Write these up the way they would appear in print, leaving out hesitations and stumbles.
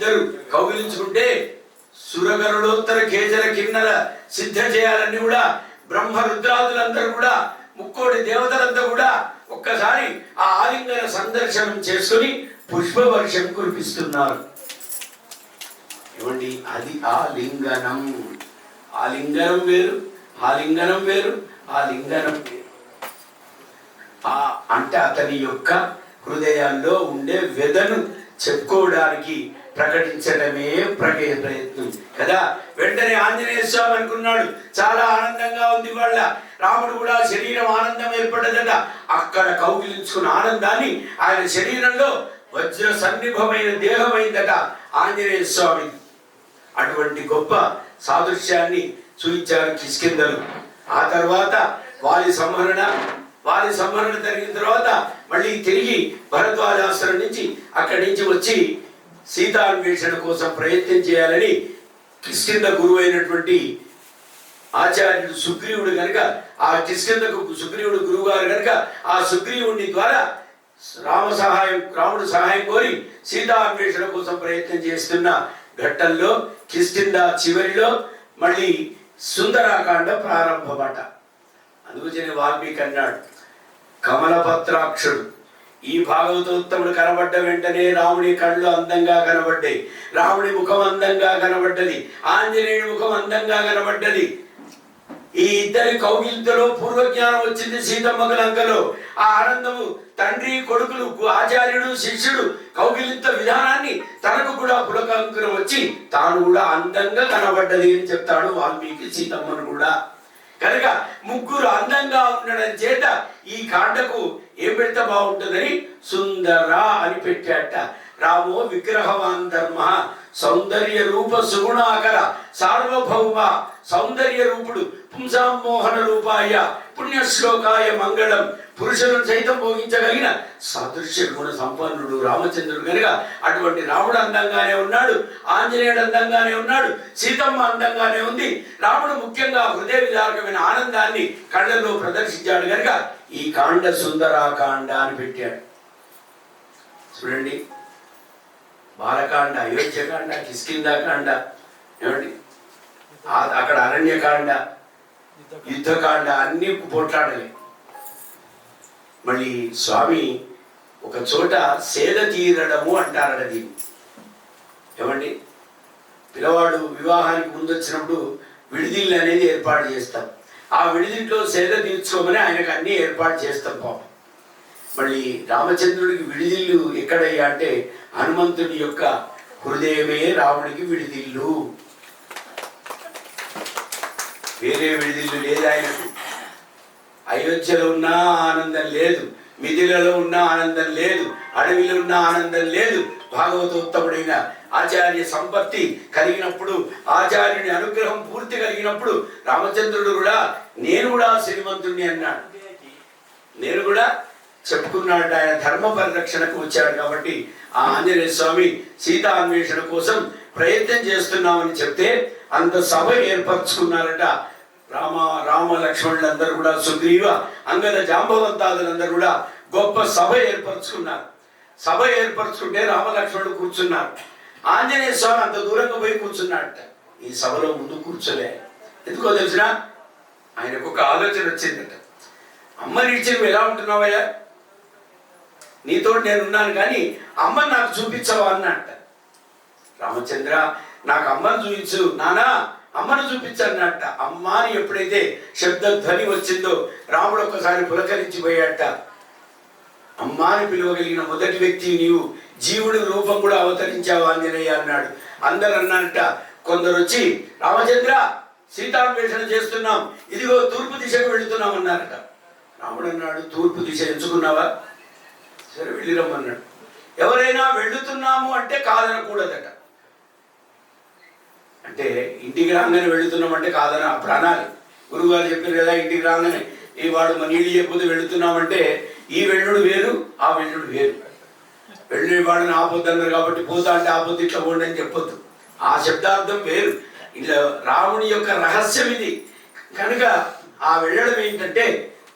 ఇద్దరు కౌగిలించుకుంటే సురగరుడోత్తర కేజర కిన్నర సిద్ధ చేయాలని కూడా బ్రహ్మ రుద్రాదులందరూ కూడా ముక్కోటి దేవతలంతా కూడా ఒక్కసారి ఆ ఆలింగన సందర్శనం చేసుకుని పుష్పవర్షం కురిపిస్తున్నారు. ఏమండి, అది ఆలింగనం. ఆలింగనం వేరు, ఆలింగనం వేరు, ఆలింగనం వేరు. అంటే అతని యొక్క హృదయాల్లో ఉండే వెదను చెప్పుకోవడానికి ప్రకటించడమే ప్రయత్నం కదా. వెంటనే ఆంజనేయ స్వామి అనుకున్నాడు, చాలా ఆనందంగా ఉంది వాళ్ళ రాముడు కూడా శరీరం ఆనందం ఏర్పడ్డదట. అక్కడ కౌగిలించుకున్న ఆనందాన్ని ఆయన శరీరంలో వజ్ర సన్నిభమైన దేహమైందట ఆంజనేయ స్వామి. అటువంటి గొప్ప సాదృశ్యాన్ని చూపించారు కిష్కింధలు. ఆ తర్వాత వాలి సంహరణ జరిగిన తర్వాత మళ్ళీ తిరిగి భరద్వాజాశ్రమం నుంచి అక్కడి నుంచి వచ్చి సీతాన్వేషణ కోసం ప్రయత్నం చేయాలని కిష్కింధ గురువు అయినటువంటి ఆచార్యుడు సుగ్రీవుడు కనుక, ఆ కిష్కింధకు సుగ్రీవుడు గురువు గారు కనుక ఆ సుగ్రీవుడి ద్వారా రాముడు సహాయం కోరి సీతాన్వేషణ కోసం ప్రయత్నం చేస్తున్న ఘట్టంలో కిష్కింధ చివరిలో మళ్ళీ సుందరాకాండ ప్రారంభమట. అందుకని వాల్మీకి అన్నాడు, కమలపత్రాక్షుడు ఈ భాగవతోత్తముడు కనబడ్డ వెంటనే రాముడి కళ్ళు అందంగా కనబడ్డాయి, రాముడి ముఖం అందంగా కనబడ్డది, ఆంజనేయుడి ముఖం అందంగా కనబడ్డది. ఈ ఇద్దరి కౌగిలింతలో పూర్వజ్ఞానం వచ్చింది సీతమ్మకు లంకలో. ఆ ఆనందము తండ్రి కొడుకులు ఆచార్యుడు శిష్యుడు కౌగిలింత విధానాన్ని తనకు కూడా పులకంకురం వచ్చి తాను కూడా అందంగా కనబడ్డది అని చెప్తాడు వాల్మీకి సీతమ్మను కూడా. కనుక ముగ్గురు అందంగా ఉండడం చేత ఈ కాండకు ఏం పెడితే బాగుంటుందని సుందర అని పెట్టాట. రామో విగ్రహవాన్ ధర్మ సౌందర్య రూప సుగుణాకర సార్వభౌమ సౌందర్య రూపుడు పుంసామోహన రూపాయ పుణ్యశ్లోకాయ మంగళం పురుషులను సైతం భోగించగలిగిన సదృశ్య గుణ సంపన్నుడు రామచంద్రుడు కనుక అటువంటి రాముడు అందంగానే ఉన్నాడు, ఆంజనేయుడు అందంగానే ఉన్నాడు, సీతమ్మ అందంగానే ఉంది. రాముడు ముఖ్యంగా హృదయ విదారకమైన ఆనందాన్ని కళ్ళల్లో ప్రదర్శించాడు కనుక ఈ కాండ సుందరాకాండ అని పెట్టాడు. చూడండి, బాలకాండ, అయోధ్యకాండ, కిష్కింధాకాండ, ఏమండి అక్కడ అరణ్యకాండ, యుద్ధకాండ అన్ని పోట్లాడలే. మళ్ళీ స్వామి ఒక చోట సేద తీరడము అంటారట దీన్ని. ఏమండి, పిల్లవాడు వివాహానికి ముందు వచ్చినప్పుడు విడిదిల్లు అనేది ఏర్పాటు చేస్తాం. ఆ విడిదింట్లో సేద తీర్చుకోమని ఆయనకు అన్ని ఏర్పాటు చేస్తాం పాపం. మళ్ళీ రామచంద్రుడికి విడిదిల్లు ఎక్కడయ్యా అంటే హనుమంతుడి యొక్క హృదయమే రాముడికి విడిదిల్లు, వేరే విడిదిల్లు లేదు ఆయనకు. అయోధ్యలో ఉన్న ఆనందం లేదు, మిథిలలో ఉన్న ఆనందం లేదు, అడవిలో ఉన్న ఆనందం లేదు. భాగవతోత్తముడైన ఆచార్య సంపత్తి కలిగినప్పుడు, ఆచార్యుని అనుగ్రహం పూర్తి కలిగినప్పుడు రామచంద్రుడు కూడా నేను కూడా శ్రీమంతుడిని అన్నాడు, నేను కూడా చెప్పుకున్నాడు. ఆయన ధర్మ పరిరక్షణకు వచ్చాడు కాబట్టి ఆ ఆంజనేయ స్వామి సీతా అన్వేషణ కోసం ప్రయత్నం చేస్తున్నామని చెప్తే అంత సభ ఏర్పరచుకున్నారట. రామ లక్ష్మణులందరూ కూడా, సుగ్రీవ అంగద జాంబవంతాదులందరూ కూడా గొప్ప సభ ఏర్పరచుకున్నారు. సభ ఏర్పరచుకుంటే రామలక్ష్మణుడు కూర్చున్నారు. ఆంజనేయ స్వామి అంత దూరంగా పోయి కూర్చున్నాడట. ఈ సభలో ముందు కూర్చోలే. ఎందుకో తెలిసిన ఆయనకు ఒక ఆలోచన వచ్చిందట. అమ్మని ఇచ్చి నువ్వు ఎలా ఉంటున్నావయ్యా, నీతో నేనున్నాను కానీ అమ్మని నాకు చూపించవా అన్నట్ట. రామచంద్ర నాకు అమ్మను చూపించు నానా, అమ్మను చూపించన్నట్ట. అమ్మ అని ఎప్పుడైతే శబ్దధ్వని వచ్చిందో రాముడు ఒక్కసారి పులకరించిపోయాట. అమ్మ అని పిలవగలిగిన మొదటి వ్యక్తి నీవు, జీవుడి రూపం కూడా అవతరించావు ఆంజనేయ అన్నాడు. అందరు అన్నట్ట. కొందరు వచ్చి రామచంద్ర సీతాన్వేషణ చేస్తున్నాం, ఇదిగో తూర్పు దిశకు వెళుతున్నాం అన్నారట. రాముడు అన్నాడు, తూర్పు దిశ ఎంచుకున్నావా, సరే వెళ్ళిరమ్మన్నాడు. ఎవరైనా వెళుతున్నాము అంటే కాదనకూడదట. అంటే ఇంటికి రాగానే వెళుతున్నామంటే కాదన అప్పుడు అనాలి. గురువుగారు చెప్పారు కదా, ఇంటికి రాగానే ఈ వాడు మన నీళ్ళు చెప్పితే వెళుతున్నామంటే ఈ వెళ్ళుడు వేరు, ఆ వెళ్ళుడు వేరు. వెళ్ళే వాడిని ఆపొద్దన్నారు కాబట్టి పోతా అంటే ఆపొద్దు ఇట్లా పోండి అని చెప్పొద్దు. ఆ శబ్దార్థం వేరు. ఇట్లా రాముని యొక్క రహస్యం ఇది కనుక ఆ వెళ్ళడం ఏంటంటే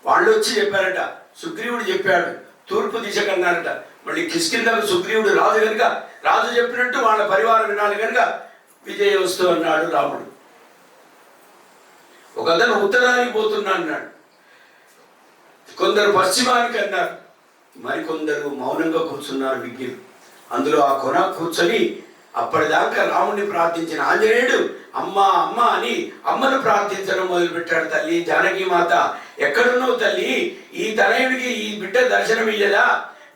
వాళ్ళు వచ్చి చెప్పారట, సుగ్రీవుడు చెప్పాడు తూర్పు దిశ కన్నారట. మళ్ళీ కిష్కింధకు సుగ్రీవుడు రాదు కనుక రాజు చెప్పినట్టు వాళ్ళ పరివారం వినాలి కనుక విజయోస్తు అన్నాడు రాముడు. ఒక అతను ఉత్తరానికి పోతున్నా అన్నాడు, కొందరు పశ్చిమానికి అన్నారు, మరికొందరు మౌనంగా కూర్చున్నారు విజ్ఞులు. అందులో ఆ కొన కూర్చొని అప్పటిదాకా రాముడిని ప్రార్థించిన ఆంజనేయుడు అమ్మ అమ్మ అని అమ్మను ప్రార్థించడం మొదలుపెట్టాడు. తల్లి జానకి మాత ఎక్కడున్నావు తల్లి, ఈ తనయుడికి ఈ బిడ్డ దర్శనం ఇయ్యదా?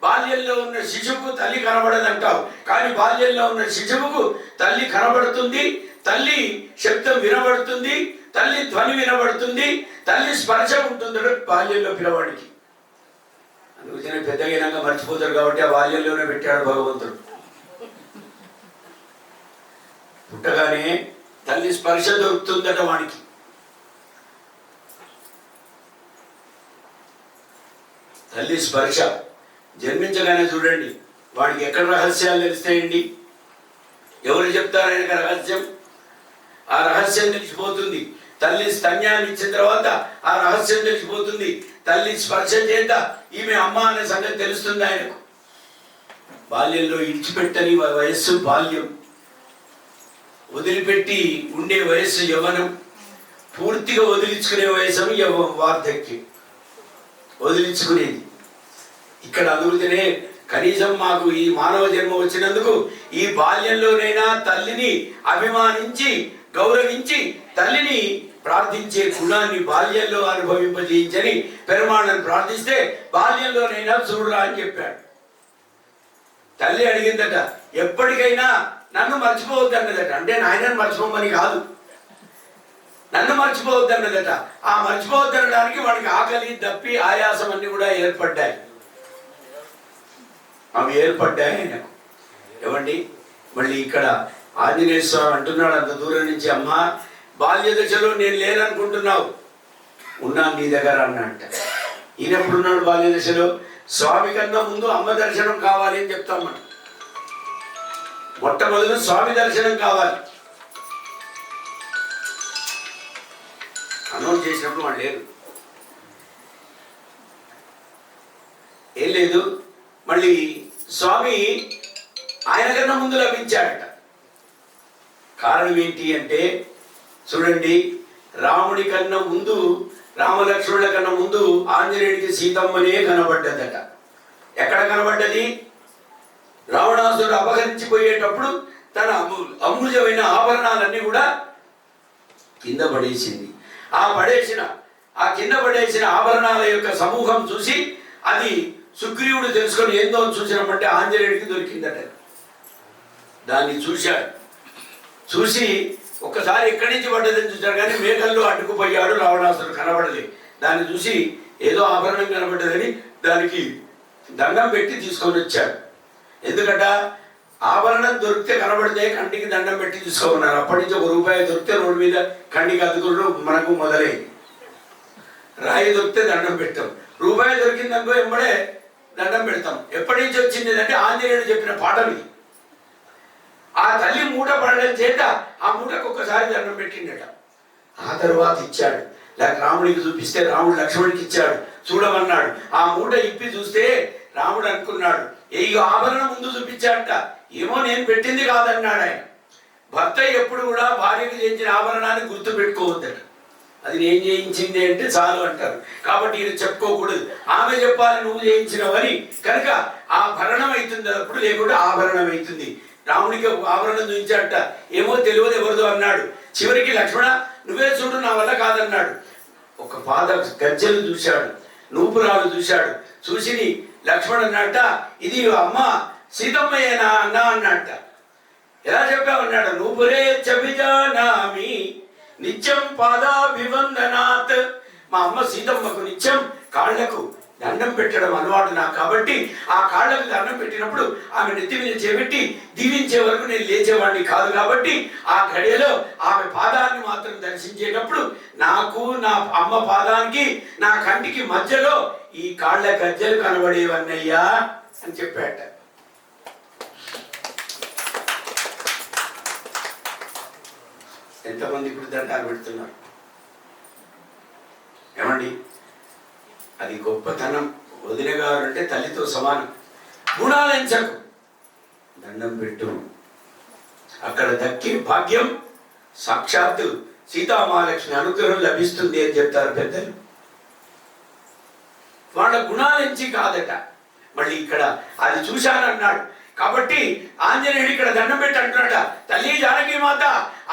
బాల్యంలో ఉన్న శిశువుకు తల్లి కనబడదంటావు, కానీ బాల్యంలో ఉన్న శిశువుకు తల్లి కనబడుతుంది, తల్లి శబ్దం వినబడుతుంది, తల్లి ధ్వని వినబడుతుంది, తల్లి స్పర్శ ఉంటుంది బాల్యంలో పిల్లవాడికి. అందుకనే పెద్దగైనాక మర్చిపోతారు కాబట్టి ఆ బాల్యంలోనే పెట్టాడు భగవంతుడు. పుట్టగానే తల్లి స్పర్శ దొరుకుతుందట వాడికి. తల్లి స్పర్శ జన్మించగానే చూడండి వాడికి ఎక్కడ రహస్యాలు తెలుస్తాయండి? ఎవరు చెప్తారు ఆయనకు రహస్యం? ఆ రహస్యం తెలిసిపోతుంది. తల్లి స్తన్యాన్ని ఇచ్చిన తర్వాత ఆ రహస్యం తెలిసిపోతుంది. తల్లి స్పర్శ చేత ఈమె అమ్మ అనే సంగతి తెలుస్తుంది ఆయనకు. బాల్యంలో ఇడిచిపెట్టని వయస్సు బాల్యం, వదిలిపెట్టి ఉండే వయస్సు యవ్వనం, పూర్తిగా వదిలించుకునే వయసు వార్ధక్యం. వదిలించుకునేది ఇక్కడ అందుకునే కనీసం మాకు ఈ మానవ జన్మ వచ్చినందుకు ఈ బాల్యంలోనైనా తల్లిని అభిమానించి గౌరవించి తల్లిని ప్రార్థించే గుణాన్ని బాల్యంలో అనుభవింపజేయించని పెరుమాళ్ళని ప్రార్థిస్తే బాల్యంలోనైనా చూడరా అని చెప్పాడు. తల్లి అడిగిందట, ఎప్పటికైనా నన్ను మర్చిపోవద్దన్నదట. అంటే నాయనని మర్చిపోమని కాదు, నన్ను మర్చిపోవద్దన్నదట. ఆ మర్చిపోవద్దనడానికి వాడికి ఆకలి దప్పి ఆయాసం అన్ని కూడా ఏర్పడ్డాయి. అవి ఏర్పడ్డాయి ఆయనకు. ఏమండి మళ్ళీ ఇక్కడ ఆంజనేయ స్వామి అంటున్నాడు అంత దూరం నుంచి, అమ్మ బాల్య దశలో నేను లేననుకుంటున్నావు, ఉన్నాను నీ దగ్గర అన్నట్ట. ఈయన ఎప్పుడున్నాడు బాల్య దశలో? స్వామి కన్నా ముందు అమ్మ దర్శనం కావాలి అని చెప్తాం మనం. మొట్టమొదలు స్వామి దర్శనం కావాలి. అనౌన్స్ చేసినప్పుడు వాళ్ళు లేరు, ఏం లేదు. మళ్ళీ స్వామి ఆయన కన్నా ముందు లభించాడట. కారణం ఏంటి అంటే చూడండి, రాముడి కన్నా ముందు రామలక్ష్మణుల కన్నా ముందు ఆంజనేయుడికి సీతమ్మనే కనబడ్డదట. ఎక్కడ కనబడ్డది? రావణాసురుడు అపహరించిపోయేటప్పుడు తన అమూల్యమైన ఆభరణాలన్నీ కూడా కింద పడేసింది. ఆ కింద పడేసిన ఆభరణాల యొక్క సమూహం చూసి అది సుగ్రీవుడు తెలుసుకొని ఏందో చూసినప్పుడంటే ఆంజనేయుడికి దొరికిందట. దాన్ని చూశాడు. చూసి ఒక్కసారి ఎక్కడి నుంచి పడ్డదని చూశాడు, కానీ మేఘల్లో అడ్డుకుపోయాడు రావణాసురుడు, కనబడలేదు. దాన్ని చూసి ఏదో ఆభరణం కనబడ్డదని దానికి దండం పెట్టి తీసుకొని వచ్చాడు. ఎందుకంట ఆభరణం దొరికితే కనబడితే కంటికి దండం పెట్టి తీసుకోమన్నారు. అప్పటి నుంచి ₹1 దొరికితే రోడ్డు మీద కంటికి అద్దుకుడు మనకు మొదలైంది. రాయి దొరికితే దండం పెట్టాం, ₹1 దొరికిందనుకో ఎంబడే దండం పెడతాం. ఎప్పటి నుంచి వచ్చింది అంటే ఆంజనేయుడు చెప్పిన పాఠం. ఆ తల్లి మూట పడడం చేత ఆ మూటకు ఒక్కసారి దండం పెట్టిండట. ఆ తరువాత ఇచ్చాడు. రాముడికి చూపిస్తే రాముడు లక్ష్మణుడికి ఇచ్చాడు, చూడమన్నాడు. ఆ మూట ఇప్పి చూస్తే రాముడు అనుకున్నాడు, ఈ ఆభరణం ముందు చూపించాడట, ఏమో నేను పెట్టింది కాదన్నాడు ఆయన. భర్త ఎప్పుడు కూడా భార్యకు చేయించిన ఆభరణాన్ని గుర్తు పెట్టుకోవద్దట. అది నేను చేయించింది అంటే చాలు అంటారు. కాబట్టి ఈయన చెప్పుకోకూడదు, ఆమె చెప్పాలి నువ్వు చేయించినవని. కనుక ఆ భరణం అవుతుంది అప్పుడు, లేకుంటే ఆభరణం అవుతుంది. రాముడికి ఆభరణం చూపించాడట, ఏమో తెలియదు ఎవరిదో అన్నాడు. చివరికి లక్ష్మణ నువ్వే చూడు, నా వల్ల కాదన్నాడు. ఒక పాద గజ్జలు చూశాడు, నూపురాలు చూశాడు. చూసి లక్ష్మణ్ అన్నట్ట, ఇది అమ్మ సీతమ్మయ్యేనా అన్నా అన్నట్ట. ఎలా చెప్పామన్నాడు? నూపురే చవిజానామి నిత్యం పాదాభివందనాత్. మా అమ్మ సీతమ్మకు నిత్యం కాళ్లకు దండం పెట్టడం అలవాటు నాకు, కాబట్టి ఆ కాళ్లకు దండం పెట్టినప్పుడు ఆమె నెత్తి మీద చేపెట్టి దీవించే వరకు నేను లేచేవాడిని కాదు. కాబట్టి ఆ గడియలో ఆమె పాదాన్ని మాత్రం దర్శించేటప్పుడు నాకు నా అమ్మ పాదానికి నా కంటికి మధ్యలో ఈ కాళ్ల గజ్జలు కనబడేవన్నయ్యా అని చెప్పాట. ఎంతమంది ఇప్పుడు దండాలు పెడుతున్నారు ఏమండి? అది గొప్పతనం. వదిన గారు అంటే తల్లితో సమానం. గుణాలు ఎంచకు, దండం పెట్టు. అక్కడ దక్కే భాగ్యం సాక్షాత్తు సీతామహాలక్ష్మి అనుగ్రహం లభిస్తుంది అని చెప్తారు పెద్దలు. వాళ్ళ గుణాల నుంచి కాదట. మళ్ళీ ఇక్కడ అది చూశానన్నాడు కాబట్టి ఆంజనేయుడు ఇక్కడ దండం పెట్టి అంటున్నాడ, తల్లి జానకి మాత,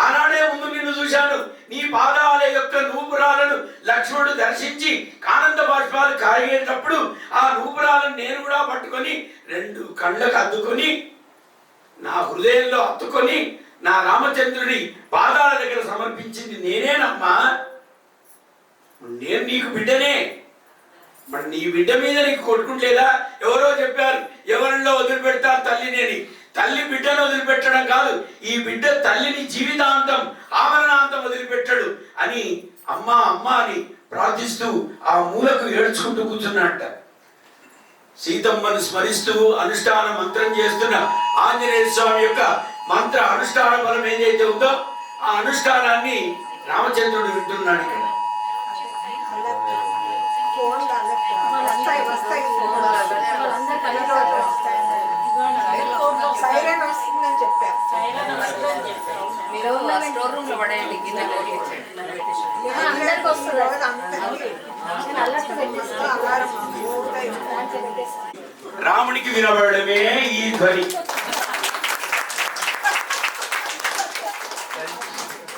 ఆనాడే ముందు నిన్ను చూశాను, నీ పాదాల యొక్క నూపురాలను లక్ష్మణుడు దర్శించి ఆనంద బాష్పాలు కారిగేటప్పుడు ఆ నూపురాలను నేను కూడా పట్టుకొని 2 కళ్ళకు అద్దుకొని నా హృదయంలో అత్తుకొని నా రామచంద్రుడి పాదాల దగ్గర సమర్పించింది నేనేనమ్మా. నేను నీకు బిడ్డనే. మరి నీ బిడ్డ మీద నీకు కొట్టుకుంటేదా? ఎవరో చెప్పారు, ఎవరిలో వదిలిపెడతారు తల్లినేని. తల్లి బిడ్డను వదిలిపెట్టడం కాదు, ఈ బిడ్డ తల్లిని జీవితాంతం ఆమరణాంతం వదిలిపెట్టాడు అని అమ్మ అమ్మ అని ప్రార్థిస్తూ ఆ మూలకు ఏడ్చుకుంటూ కూర్చున్నట్ట. సీతమ్మను స్మరిస్తూ అనుష్ఠాన మంత్రం చేస్తున్న ఆంజనేయ స్వామి యొక్క మంత్ర అనుష్ఠాన బలం ఏదైతే ఉందో ఆ అనుష్ఠానాన్ని రామచంద్రుడు వింటున్నాడు. ఇక్కడ రామునికి వినబడమే ఈ ధ్వని.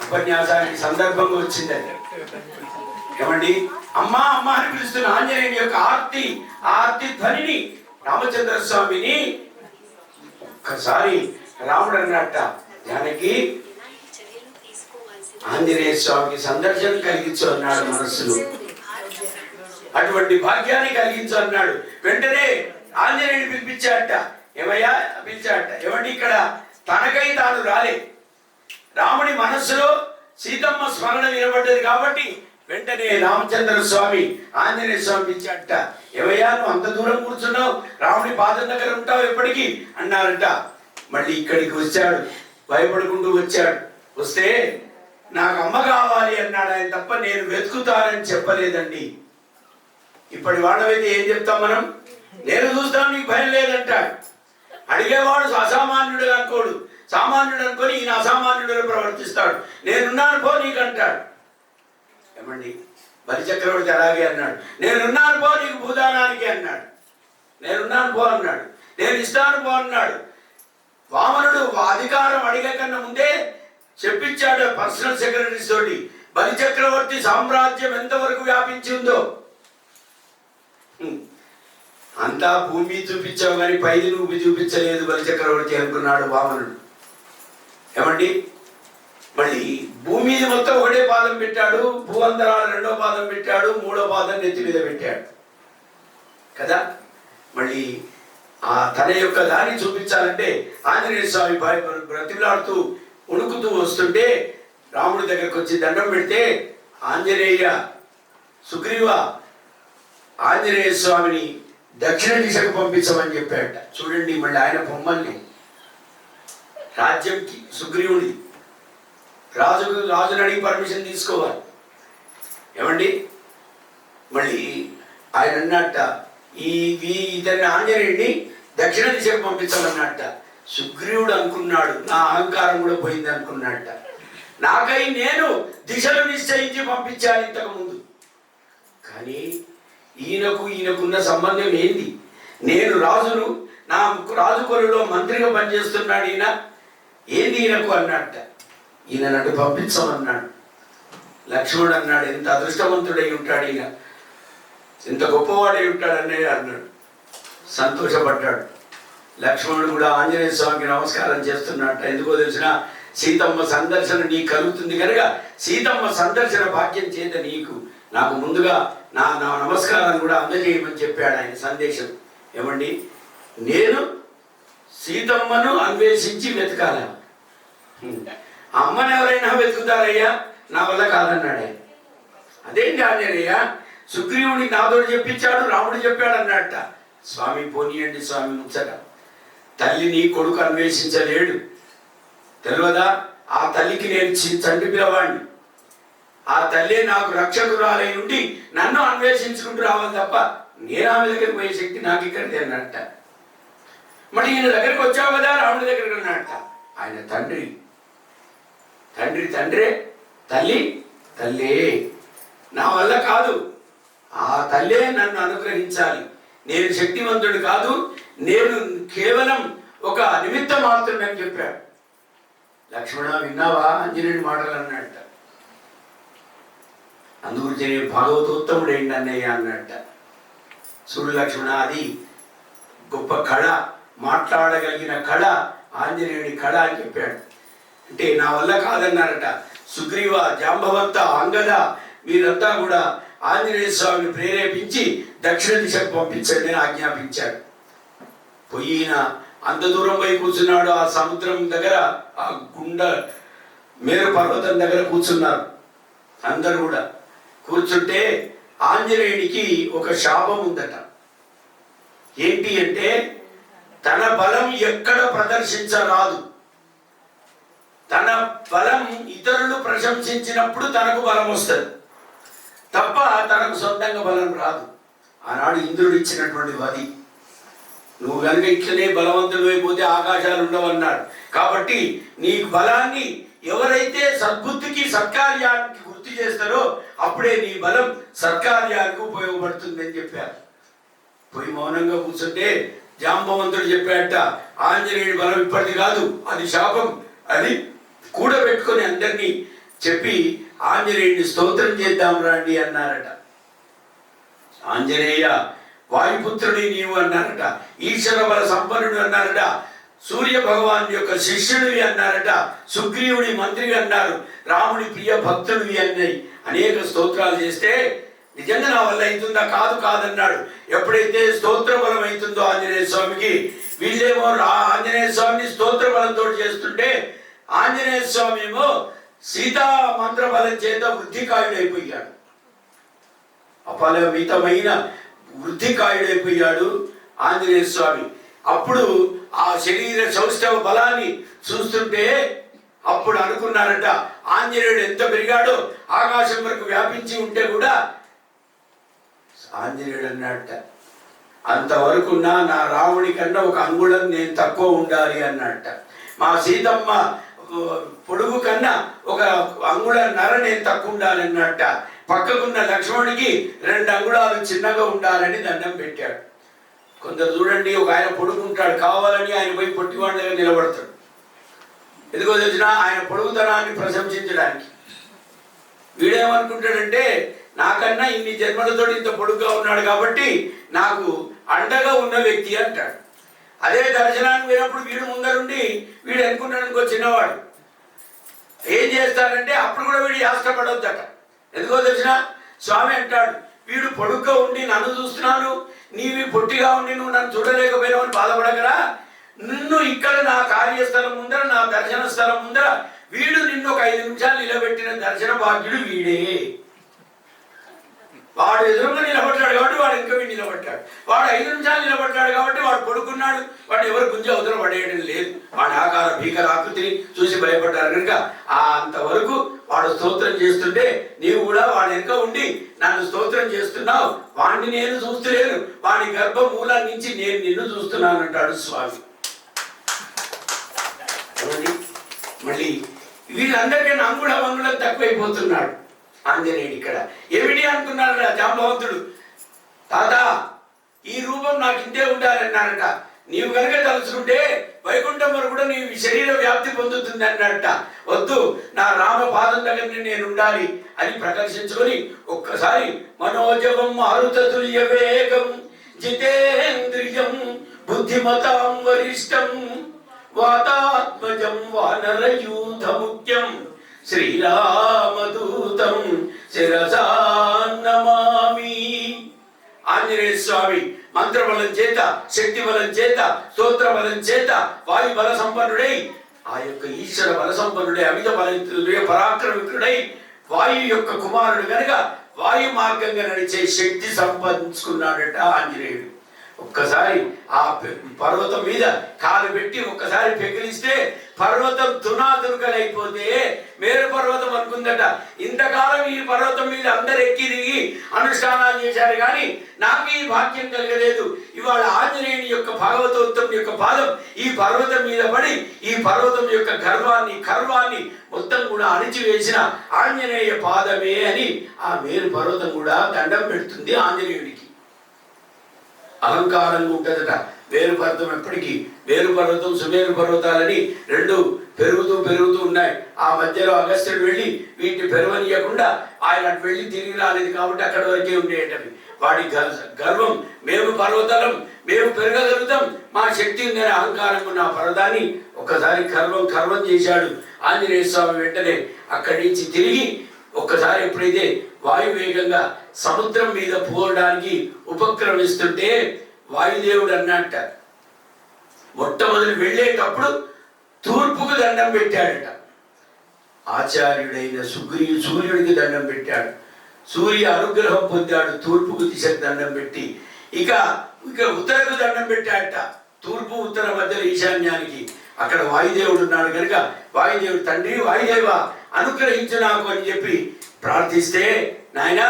ఉపన్యాసానికి సందర్భంగా వచ్చిందని ఏమండి, అమ్మా అమ్మ అని పిలుస్తున్న ఆంజనేయుని యొక్క ఆర్తి ధ్వనిని రామచంద్ర స్వామిని ఒక్కసారి రాముడు అన్నట్ట, జానకి ఆంజనేయ స్వామికి సందర్శనం కలిగించు అన్నాడు మనస్సులో. అటువంటి భాగ్యాన్ని కలిగించు అన్నాడు. వెంటనే ఆంజనేయుని పిలిపించాట. ఏమయ్యా పిలిచాట. ఏమండి, ఇక్కడ తనకై తాను రాలే, రాముడి మనస్సులో సీతమ్మ స్మరణ వినబడ్డది కాబట్టి వెంటనే రామచంద్ర స్వామి ఆంజనేయ స్వామి పిలిచాట. ఏమయ్యా నువ్వు అంత దూరం కూర్చున్నావు, రాముడి పాదం దగ్గర ఉంటావు ఎప్పటికీ అన్నారట. మళ్ళీ ఇక్కడికి వచ్చాడు, భయపడుకుంటూ వచ్చాడు. వస్తే నాకు అమ్మ కావాలి అన్నాడు ఆయన తప్ప నేను వెతుకుతానని చెప్పలేదండి. ఇప్పటి వాళ్ళమైతే ఏం చెప్తాం మనం, నేను చూస్తాను నీకు భయం లేదంటాడు. అడిగేవాడు అసామాన్యుడు అనుకోడు, సామాన్యుడు అనుకొని ఈయన అసామాన్యుడు ప్రవర్తిస్తాడు. నేనున్నాను పో నీకు అంటాడు. ఏమండి, బలిచక్రవర్తి అలాగే అన్నాడు, నేనున్నాను పో నీకు భూదానానికి అన్నాడు. నేనున్నాను పో అన్నాడు, నేను ఇస్తాను పో అన్నాడు. వామనుడు అధికారం అడిగే కన్నా ముందే చెప్పించాడు పర్సనల్ సెక్రటరీస్ తోటి, బలిచక్రవర్తి సామ్రాజ్యం ఎంతవరకు వ్యాపించి ఉందో. అంతా భూమి చూపించావు కానీ పైది నువ్వు చూపించలేదు బలిచక్రవర్తి అనుకున్నాడు వామనుడు. ఏమండి, మళ్ళీ భూమి మీద మొత్తం ఒకటే పాదం పెట్టాడు, భూవంతరాలు 2వ పాదం పెట్టాడు, 3వ పాదం నెత్తి మీద పెట్టాడు కదా. మళ్ళీ ఆ తన యొక్క దాన్ని చూపించాలంటే ఆంజనేయ స్వామి బ్రతిలాడుతూ ఉణుకుతూ వస్తుంటే రాముడి దగ్గరకు వచ్చి దండం పెడితే ఆంజనేయ సుగ్రీవ ఆంజనేయ స్వామిని దక్షిణ దిశకు పంపించమని చెప్పాడట. చూడండి, మళ్ళీ ఆయన బొమ్మల్ని రాజ్యంకి సుగ్రీవుడి రాజుని అడిగి పర్మిషన్ తీసుకోవాలి. ఏమండి, మళ్ళీ ఆయన అన్నట్ట ఇతని ఆంజనేయుడిని దక్షిణ దిశకు పంపించాలన్నట్ట. సుగ్రీవుడు అనుకున్నాడు నా అహంకారం కూడా పోయింది అనుకున్నట్ట. నాకై నేను దిశలు నిశ్చయించి పంపించాను ఇంతకు ముందు. కానీ ఈయనకున్న సంబంధం ఏంది? నేను రాజును, నా రాజు కొలులో మంత్రిగా పనిచేస్తున్నాడు ఈయన, ఏంది ఈయనకు అన్నట్ట. ఈయన నన్ను పంపించమన్నాడు. లక్ష్మణుడు అన్నాడు, ఎంత అదృష్టవంతుడై ఉంటాడు ఈయన, ఎంత గొప్పవాడై ఉంటాడనే అన్నాడు. సంతోషపడ్డాడు. లక్ష్మణుడు కూడా ఆంజనేయ స్వామికి నమస్కారం చేస్తున్నట్ట. ఎందుకో తెలిసిన, సీతమ్మ సందర్శన నీకు కలుగుతుంది కనుక సీతమ్మ సందర్శన భాగ్యం చేత నాకు ముందుగా నా నమస్కారం కూడా అందజేయమని చెప్పాడు ఆయన సందేశం. ఏమండి, నేను సీతమ్మను అన్వేషించి వెతకాల, అమ్మను ఎవరైనా వెతుకుతారయ్యా, నా వల్ల కాదన్నాడు ఆయన. అదేంటి ఆంజనేయ, సుగ్రీవుడికి నాతోడు చెప్పించాడు, రాముడు చెప్పాడు అన్నట్ట. స్వామి పోనీయండి స్వామి ముచ్చట. తల్లిని కొడుకు అన్వేషించలేడు తెలియదా? ఆ తల్లికి నేను చంటి పిల్లవాడిని. ఆ తల్లి నాకు రక్షకురాలై ఉండి నన్ను అన్వేషించుకుంటూ రావాలి తప్ప నేను ఆమె దగ్గరికి పోయే శక్తి నాకు ఇక్కడిది అన్నట్ట. మళ్ళీ ఈయన దగ్గరికి వచ్చావు కదా, రాముడి దగ్గరికి అన్నట్ట. ఆయన తండ్రి తండ్రి తండ్రే, తల్లి తల్లే. నా వల్ల కాదు, ఆ తల్లే నన్ను అనుగ్రహించాలి. నేను శక్తివంతుడు కాదు, నేను కేవలం ఒక నిమిత్త మాత్రమని చెప్పాడు. లక్ష్మణ విన్నావా ఆంజనేయుడి మాటలు అన్నట్ట. అందుగురించి నేను భాగవతోత్తముడు ఏంటి అన్నయ్య అన్నట్ట. చూడు లక్ష్మణ, అది గొప్ప కళ, మాట్లాడగలిగిన కళ ఆంజనేయుడి కళ అని చెప్పాడు. అంటే నా వల్ల కాదన్నారట. సుగ్రీవ, జాంబవంత, అంగద వీరంతా కూడా ఆంజనేయ స్వామిని ప్రేరేపించి దక్షిణ దిశకు పంపించండి అని ఆజ్ఞాపించాడు. పోయిన అంత దూరం పోయి కూర్చున్నాడు. ఆ సముద్రం దగ్గర, ఆ మేరు పర్వతం దగ్గర కూర్చున్నారు అందరు కూడా. కూర్చుంటే ఆంజనేయుడికి ఒక శాపం ఉందట. ఏంటి అంటే, తన బలం ఎక్కడ ప్రదర్శించరాదు. తన బలం ఇతరులు ప్రశంసించినప్పుడు తనకు బలం వస్తుంది తప్ప తనకు సొంతంగా బలం రాదు. ఆనాడు ఇంద్రుడు ఇచ్చినటువంటి వది. నువ్వు కనుక ఇట్లనే బలవంతుడు అయిపోతే ఆకాశాలు ఉండవన్నాడు. కాబట్టి నీ బలాన్ని ఎవరైతే సద్బుద్ధికి, సత్కార్యానికి గుర్తు చేస్తారో అప్పుడే నీ బలం సత్కార్యానికి ఉపయోగపడుతుందని చెప్పారు. పోయి మౌనంగా కూర్చుంటే జాంబవంతుడు చెప్పాడట, ఆంజనేయుడి బలం ఇప్పటిది కాదు, అది శాపం. అది కూడబెట్టుకొని అందరినీ చెప్పి ఆంజనేయుడిని స్తోత్రం చేద్దాం రండి అన్నారట. ఆంజనేయ వాయుపుత్రుడి నీవు అన్నారట. ఈశ్వర బల సంపన్నుడు అన్నారట. సూర్య భగవాన్ యొక్క శిష్యుడివి అన్నారట. సుగ్రీవుడి మంత్రి అన్నారు. రాముడి ప్రియ భక్తుడివి అన్నాయి. అనేక స్తోత్రాలు చేస్తే నిజంగా నా వల్ల అవుతుందా, కాదు కాదన్నాడు. ఎప్పుడైతే స్తోత్ర బలం అవుతుందో ఆంజనేయ స్వామికి, వీళ్ళేమో ఆంజనేయ స్వామిని స్తోత్ర బలంతో చేస్తుంటే ఆంజనేయ స్వామి ఏమో సీతా మంత్ర బలం చేత వృద్ధికాయుడైపోయాడు. అపరిమితమైన వృద్ధికాయుడైపోయాడు ఆంజనేయ స్వామి. అప్పుడు ఆ శరీర సౌష్ఠవ బలాన్ని చూస్తుంటే అప్పుడు అనుకున్నారట, ఆంజనేయుడు ఎంత పెరిగాడో, ఆకాశం వరకు వ్యాపించి ఉంటే కూడా. ఆంజనేయుడు అన్నట్ట, అంతవరకు నా రాముడి కన్నా ఒక అంగుళం నేను తక్కువ ఉండాలి అన్నట్ట. మా సీతమ్మ పొడుగు కన్నా ఒక అంగుళన్నర నేను తక్కువ ఉండాలన్నట్ట. పక్కకున్న లక్ష్మణుడికి 2 అంగుళాలు చిన్నగా ఉండాలని దండం పెట్టాడు. కొందరు చూడండి, ఒక ఆయన పొడుగుంటాడు, కావాలని ఆయన పోయి పొట్టివాడి దగ్గర నిలబడతాడు. ఎందుకో తెలిసిన, ఆయన పొడుగుతనాన్ని ప్రశంసించడానికి. వీడేమనుకుంటాడంటే, నాకన్నా ఇన్ని జన్మలతో ఇంత పొడుగ్గా ఉన్నాడు కాబట్టి నాకు అండగా ఉన్న వ్యక్తి అంటాడు. అదే దర్శనానికి పోయినప్పుడు వీడు ముందరుండి వీడు అనుకున్నాడు ఇంకో చిన్నవాడు ఏం చేస్తాడంటే అప్పుడు కూడా వీడు యాష్టపడొద్దట. ఎందుకో తెలిసిన, స్వామి అంటాడు, వీడు పొడుగ్గా ఉండి నన్ను చూస్తున్నాను, నీవి పొట్టిగా ఉండి నువ్వు నన్ను చూడలేకపోయినావని బాధపడగరా. నిన్ను ఇక్కడ నా కార్యస్థలం ముందర, నా దర్శన స్థలం ముందర వీడు నిన్ను ఒక 5 నిమిషాలు నిలబెట్టిన దర్శన భాగ్యుడు వీడే. వాడు ఎదురుగా నిలబడ్డాడు కాబట్టి వాడు ఇంకా వీడు నిలబడ్డాడు. వాడు 5 నిమిషాలు నిలబడ్డాడు కాబట్టి వాడు పడుకున్నాడు. వాడు ఎవరు గుంజ అవతల పడేయడం లేదు. వాడి ఆకార భీకర ఆకృతిని చూసి భయపడ్డారు కనుక అంతవరకు వాడు స్తోత్రం చేస్తుంటే నీవు కూడా వాడి వెనుక ఉండి నన్ను స్తోత్రం చేస్తున్నావు. వాడిని నేను చూస్తలేను, వాడి గర్భమూలం నుంచి నేను నిన్ను చూస్తున్నాను అంటాడు స్వామి. మళ్ళీ వీళ్ళందరికీ అంగుళం తక్కువైపోతున్నాడు ఆంజనేయుడు. ఇక్కడ ఏమిటి అనుకున్నాడు జాంబవంతుడు, తాత ఈ రూపం నాకు ఇంతే ఉండాలన్నారట. నీవు కనుక తలుచుకుంటే వైకుంఠం వరకు కూడా నీ శరీర వ్యాప్తి పొందుతుంది అన్నట్ట. వద్దు, నా రామ పాదం దగ్గర నేను ఉండాలి అని ప్రదర్శించుకొని ఒక్కసారి మనోజవం మారుతతుల్య వేగం జితేంద్రియం బుద్ధిమతాం వరిష్టం వాతాత్మజం వానరయూథ ముఖ్యం శ్రీరామదూతం శిరసా నమామి. ఆంజనేయ స్వామి మంత్రబలం చేత, శక్తి బలం చేత, స్తోత్ర బలం చేత వాయు బల సంపన్నుడై, ఆ యొక్క ఈశ్వర బల సంపన్నుడై, అమిత బల పరాక్రమికుడై, వాయు యొక్క కుమారుడు కనుక వాయు మార్గంగా నడిచే శక్తి సంపాదించుకున్నాడట ఆంజనేయుడు. ఒక్కసారి ఆ పర్వతం మీద కాలు పెట్టి ఒక్కసారి పెకిలిస్తే పర్వతం తునాతునకలైపోతే మేరు పర్వతం అనుకుందట. ఇంతకాలం ఈ పర్వతం మీద అందరు ఎక్కి దిగి అనుష్ఠానాలు చేశారు, కానీ నాకు ఈ భాగ్యం కలగలేదు. ఇవాళ ఆంజనేయుని యొక్క భాగవతోత్తం యొక్క పాదం ఈ పర్వతం మీద పడి ఈ పర్వతం యొక్క గర్వాన్ని మొత్తం కూడా అణిచివేసిన ఆంజనేయ పాదమే అని ఆ మేరు పర్వతం కూడా దండం పెడుతుంది ఆంజనేయుడికి. అహంకారంగా ఉంటుందట మేరు పర్వతం. ఎప్పటికీ మేరు పర్వతం సుమేరు పర్వతాలని రెండు పెరుగుతూ ఉన్నాయి. ఆ మధ్యలో అగస్త్యుడు వెళ్ళి వీటిని పెరవనీయకుండా ఆయన అటు వెళ్ళి తిరిగి రాలేదు కాబట్టి అక్కడి వరకే ఉండేటవి. వాడి గర్వం, మేము పర్వతలం, మేము పెరగగలుగుతాం, మా శక్తి ఉందని అహంకారంగా ఉన్న ఆ పర్వతాన్ని ఒక్కసారి కర్వం చేశాడు ఆంజనేయ స్వామి. వెంటనే అక్కడి నుంచి తిరిగి ఒక్కసారి ఎప్పుడైతే వాయువేగంగా సముద్రం మీద పోవడానికి ఉపక్రమిస్తుంటే వాయుదేవుడు అన్నట్ట మొట్టమొదటి వెళ్ళేటప్పుడు తూర్పుకు దండం పెట్టాడట. ఆచార్యుడైన సూర్యుడికి దండం పెట్టాడు. సూర్య అనుగ్రహం పొందాడు తూర్పుకు దిశకు దండం పెట్టి. ఇక ఉత్తరకు దండం పెట్టాడట. తూర్పు ఉత్తర మధ్యలో ఈశాన్యానికి. అక్కడ వాయుదేవుడు ఉన్నాడు కనుక వాయుదేవుడు, తండ్రి వాయుదేవ అనుగ్రహించు నాకు అని చెప్పి ప్రార్థిస్తే, నాయన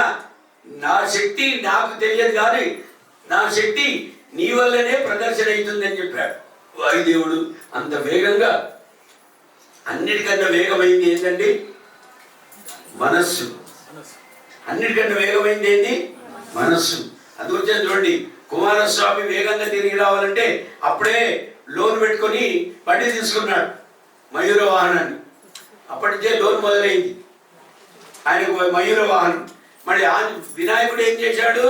నా శక్తి నాకు తెలియదు కానీ నా శక్తి నీ వల్లనే ప్రదర్శన అవుతుందని చెప్పాడు వాయుదేవుడు. అంత వేగంగా, అన్నిటికన్నా వేగమైంది ఏంటండి? మనస్సు. అన్నిటికన్నా వేగమైంది ఏంటి? మనస్సు. అందుకొచ్చే చూడండి, కుమారస్వామి వేగంగా తిరిగి రావాలంటే అప్పుడే లోన్ పెట్టుకొని బండి తీసుకున్నాడు, మయూర వాహనాన్ని. అప్పటి నుంచే లోన్ మొదలైంది ఆయనకు, మయూర వాహనం. మరి వినాయకుడు ఏం చేశాడు?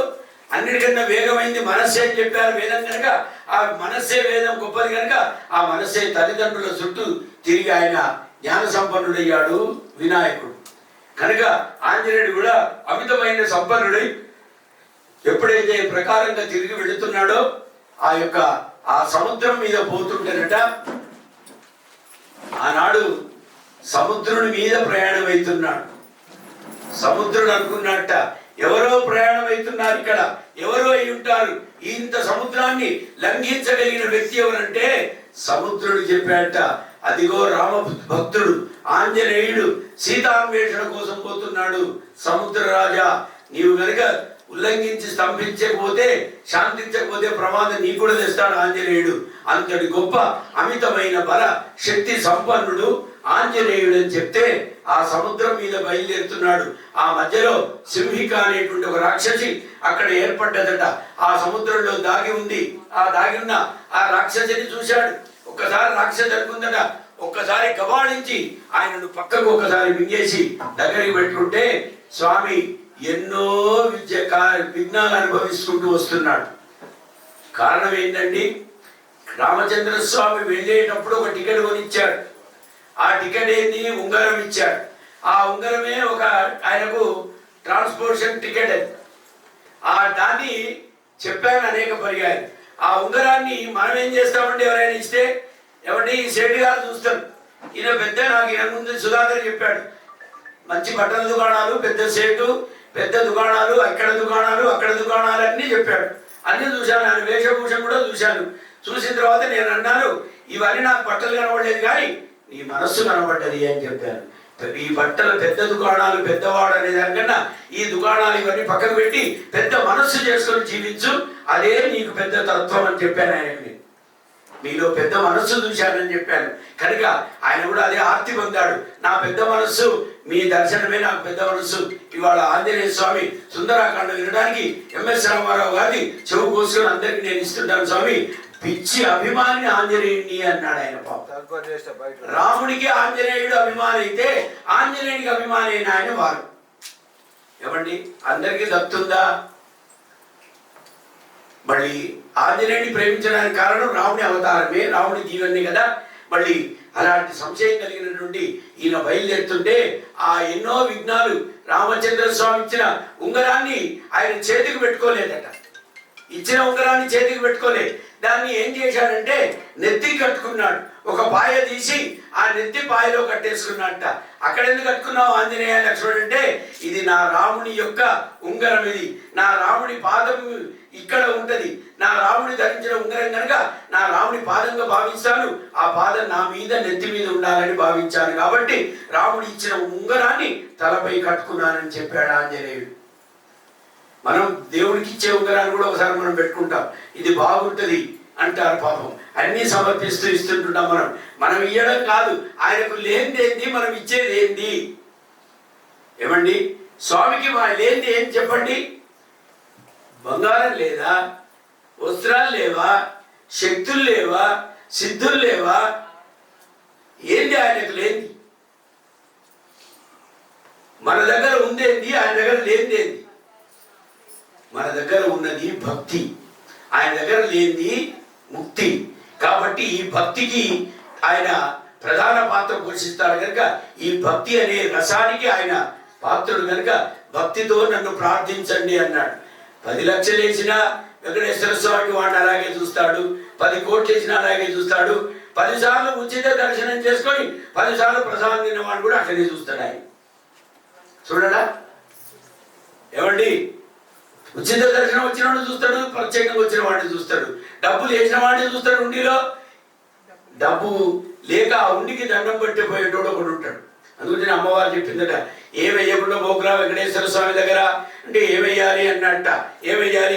అన్నిటికన్నా వేగమైంది మనస్సే అని చెప్పారు వేదం కనుక, ఆ మనస్సే వేదం గొప్పది కనుక ఆ మనస్సే తల్లిదండ్రుల చుట్టూ తిరిగి ఆయన జ్ఞాన సంపన్నుడయ్యాడు వినాయకుడు. కనుక ఆంజనేయుడు కూడా అమితమైన సంపన్నుడై ఎప్పుడైతే ప్రకారంగా తిరిగి వెళుతున్నాడో ఆ సముద్రం మీద పోతుంటేనట, ఆనాడు సముద్రుని మీద ప్రయాణం అవుతున్నాడు. సముద్రుడు అనుకున్నట్ట ఎవరో ప్రయాణం అవుతున్నారు, ఇక్కడ ఎవరో అయి ఉంటారు. ఇంత సముద్రాన్ని లంఘించగలిగిన వ్యక్తి ఎవరంటే సముద్రుడు చెప్పాట, అదిగో రామ భక్తుడు ఆంజనేయుడు సీతాన్వేషణ కోసం పోతున్నాడు. సముద్ర రాజా, నీవు గనుక ఉల్లంఘించి స్తంభించకపోతే, శాంతించకపోతే ప్రమాదం నీ కూడా తెస్తాడు ఆంజనేయుడు. అంతటి గొప్ప అమితమైన బల శక్తి సంపన్నుడు ఆంజనేయుడు అని చెప్తే ఆ సముద్రం మీద బయలుదేరుతున్నాడు. ఆ మధ్యలో సింహిక అనేటువంటి ఒక రాక్షసి అక్కడ ఏర్పడ్డదట. ఆ సముద్రంలో దాగి ఉంది. ఆ దాగి ఉన్న ఆ రాక్షసిని చూశాడు. ఒక్కసారి రాక్షసి అనుకుందట, ఒక్కసారి గబాళించి ఆయనను పక్కకు ఒకసారి మింగేసి దగ్గరికి పెట్టుకుంటే స్వామి ఎన్నో విఘ్నాలు అనుభవిస్తుంటూ వస్తున్నాడు. కారణం ఏంటండి? రామచంద్ర స్వామి వెళ్ళేటప్పుడు ఒక టికెట్ కొనిచ్చాడు. ఆ టికెట్ ఏంది? ఉంగరం ఇచ్చాడు. ఆ ఉంగరమే ఒక ఆయనకు ట్రాన్స్పోర్టేషన్ టికెట్ అది. దాన్ని చెప్పాను అనేక పర్యాలు. ఆ ఉంగరాన్ని మనం ఏం చేస్తామండి? ఎవరైనా ఇస్తే ఎవరి ఈ సేటు గారు చూస్తారు. ఈయన పెద్ద, నాకు ఈయన ముందు సుధాకర్ చెప్పాడు, మంచి బట్టల దుకాణాలు, పెద్ద సేటు, పెద్ద దుకాణాలు, అక్కడ దుకాణాలు అన్నీ చెప్పాడు. అన్నీ చూశాను. ఆయన వేషభూషం కూడా చూశాను. చూసిన తర్వాత నేను అన్నాను, ఇవన్నీ నాకు బట్టలు కనబడలేదు కానీ నీ మనస్సు కనబడ్డది అని చెప్పాను. ఈ బట్టల పెద్ద దుకాణాలు, పెద్దవాడు అనే దానికన్నా ఈ దుకాణాలు ఇవన్నీ పక్కకు పెట్టి పెద్ద మనస్సు చేసుకొని జీవించు, అదే నీకు పెద్ద తత్వం అని చెప్పాను ఆయనకి. మీలో పెద్ద మనస్సు చూశానని చెప్పాను. కనుక ఆయన కూడా అదే ఆర్తి పొందాడు. నా పెద్ద మనస్సు, మీ దర్శనమే నాకు పెద్ద మనస్సు. ఇవాళ ఆంజనేయ స్వామి సుందరాకాండ వినడానికి ఎంఎస్ రామారావు గారిని చెవు కోసుకొని అందరికీ నేను ఇస్తుంటాను స్వామి. పిచ్చి అభిమాని ఆంజనేయుడిని అన్నాడు ఆయన. రాముడికి ఆంజనేయుడు అభిమాని అయితే ఆంజనేయుడికి అభిమాని అయిన ఆయన వారు. ఏమండి, అందరికీ దక్కుతుందా? మళ్ళీ ఆంజనేయుడిని ప్రేమించడానికి కారణం రాముడి అవతారమే, రాముడి జీవనే కదా. మళ్ళీ అలాంటి సంశయం కలిగినటువంటి ఈయన బయలుదేరుతుంటే ఆ ఎన్నో విఘ్నాలు, రామచంద్ర స్వామి ఇచ్చిన ఉంగరాన్ని ఆయన చేతికి పెట్టుకోలేదట. ఇచ్చిన ఉంగరాన్ని చేతికి పెట్టుకోలే. దాన్ని ఏం చేశాడంటే నెత్తికి కట్టుకున్నాడు. ఒక పాయ తీసి ఆ నెత్తి పాయలో కట్టేసుకున్నట్ట. అక్కడ ఎందుకు కట్టుకున్నావు ఆంజనేయ లక్ష్మణుడు అంటే, ఇది నా రాముని యొక్క ఉంగరం, ఇది నా రాముడి పాదం ఇక్కడ ఉంటది. నా రాముడి ధరించిన ఉంగరం కనుక నా రాముడి పాదంగా భావిస్తాను. ఆ పాదం నా మీద నెత్తి మీద ఉండాలని భావించాను కాబట్టి రాముడు ఇచ్చిన ఉంగరాన్ని తలపై కట్టుకున్నానని చెప్పాడు ఆంజనేయుడు. మనం దేవుడికి ఇచ్చే ఉంగరాన్ని కూడా ఒకసారి మనం పెట్టుకుంటాం, ఇది బాగుంటది అంటారు. పాపం అన్ని సమర్పిస్తూ ఇస్తుంటున్నాం. మనం ఇవ్వడం కాదు, ఆయనకు లేనిదేంది, మనం ఇచ్చేది ఏంది? ఏమండి, స్వామికి లేనిది ఏం చెప్పండి? బంగారం లేదా, వస్త్రాలు లేవా, శక్తులు లేవా, సిద్ధులు లేవా? ఏంది ఆయనకు లేనిది? మన దగ్గర ఉందేంది, ఆయన దగ్గర లేనిదేంది? మన దగ్గర ఉన్నది భక్తి, ఆయన దగ్గర లేనిది ముక్తి. కాబట్టి ఈ భక్తికి ఆయన ప్రధాన పాత్ర పోషిస్తాడు కనుక ఈ భక్తి అనే రసానికి ఆయన పాత్రుడు కనుక భక్తితో నన్ను ప్రార్థించండి అన్నాడు. 10 లక్షలు వేసినా వెంకటేశ్వర స్వామి వాడిని అలాగే చూస్తాడు, 10 కోట్లు వేసినా అలాగే చూస్తాడు. 10 సార్లు ఉచిత దర్శనం చేసుకొని 10 సార్లు ప్రసాదం తిన్నవాడు కూడా అట్లనే చూస్తాడు ఆయన. చూడడా ఏమండి, ఉచిత దర్శనం వచ్చిన వాడిని చూస్తాడు, ప్రత్యేకంగా వచ్చిన వాడిని చూస్తాడు, డబ్బులు వేసిన వాడిని చూస్తాడు. ఉండిలో డబ్బు లేక ఆ ఉండికి దండం పెట్టిపోయేటోడు ఒకడు ఉంటాడు. అందుకని అమ్మవారు చెప్పిందట, ఏమయ్యకుండా పోకురా వెంకటేశ్వర స్వామి దగ్గర అంటే ఏమయ్యాలి అన్నట్ట. ఏమయ్యాలి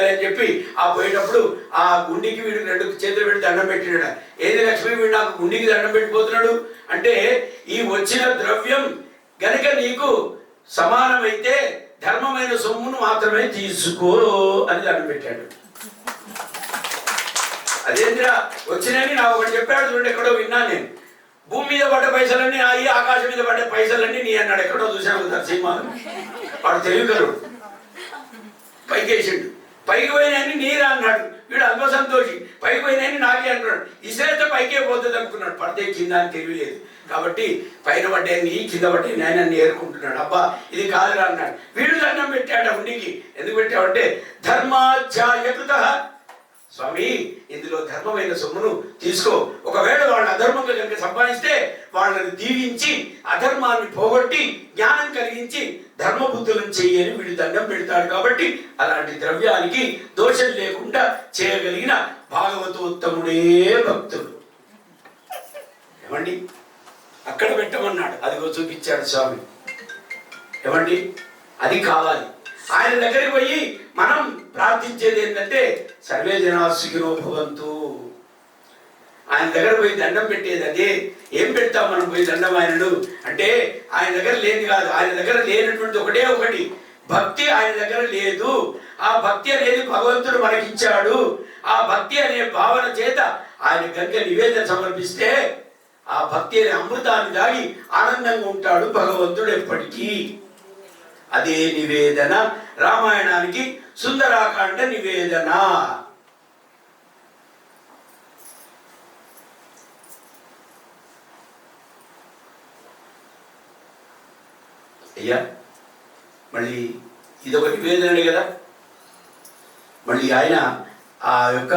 అని చెప్పి ఆ పోయేటప్పుడు ఆ గుండికి వీడు 2 చేతులు పెట్టి దండం పెట్టినాడు. ఏది లక్ష్మి, వీడు నాకు గుండికి దండం పెట్టిపోతున్నాడు అంటే ఈ వచ్చిన ద్రవ్యం గనుక నీకు సమానమైతే ధర్మమైన సొమ్మును మాత్రమే తీసుకో అని దండం పెట్టాడు. అదేంద్రా వచ్చినని నా ఒకటి చెప్పాడు చూడండి, ఎక్కడో విన్నాను నేను. భూమి మీద పడ్డ పైసలన్నీ నాయి, ఆకాశం మీద పడ్డ పైసలన్నీ నీ అన్నాడు. ఎక్కడో చూశాను కదా సినిమా. వాడు తెలియగలడు, పైకి వేసిండు. పైకి పోయినాయని నీరా అన్నాడు. వీడు అల్ప సంతోషి, పైకి పోయినాయని నాకే అంటున్నాడు. ఇసరైతే పైకే పోతుంది అనుకున్నాడు, పడితే కింద అని తెలియలేదు. కాబట్టి పైన పడ్డే నీ, కింద పడ్డే నాయన ఏరుకుంటున్నాడు. అబ్బా ఇది కాదురా అన్నాడు. వీడు దండం పెట్టాడు ఉండికి. ఎందుకు పెట్టావంటే ధర్మాధ్యాయకృత, స్వామి ఇందులో ధర్మమైన సొమ్మును తీసుకో. ఒకవేళ వాళ్ళు అధర్మంగా కనుక సంపాదిస్తే వాళ్ళని దీవించి అధర్మాన్ని పోగొట్టి జ్ఞానం కలిగించి ధర్మబుద్ధులను చెయ్యని వీడు దండం పెడతాడు. కాబట్టి అలాంటి ద్రవ్యానికి దోషం లేకుండా చేయగలిగిన భాగవతోత్తముడే భక్తుడు. ఏమండి, అక్కడ పెట్టమన్నాడు, అదిగో చూపించాడు స్వామి. ఏమండి, అది కావాలి. ఆయన దగ్గరికి పోయి మనం ప్రార్థించేది ఏంటంటే సర్వే జనా సుఖినో భవంతు. ఆయన దగ్గర పోయి దండం పెట్టేది అదే. ఏం పెడతాం మనం పోయి దండం ఆయనను అంటే? ఆయన దగ్గర లేని కాదు, ఆయన దగ్గర లేనటువంటి ఒకటి భక్తి ఆయన దగ్గర లేదు. ఆ భక్తి అనేది భగవంతుడు మనకిచ్చాడు. ఆ భక్తి అనే భావన చేత ఆయన కనుక నివేదన సమర్పిస్తే ఆ భక్తి అనే అమృతాన్ని దాగి ఆనందంగా ఉంటాడు భగవంతుడు ఎప్పటికీ. అదే నివేదన. రామాయణానికి సుందరాకాండ నివేదన. అయ్యా మళ్ళీ ఇదొక నివేదనే కదా. మళ్ళీ ఆయన ఆ యొక్క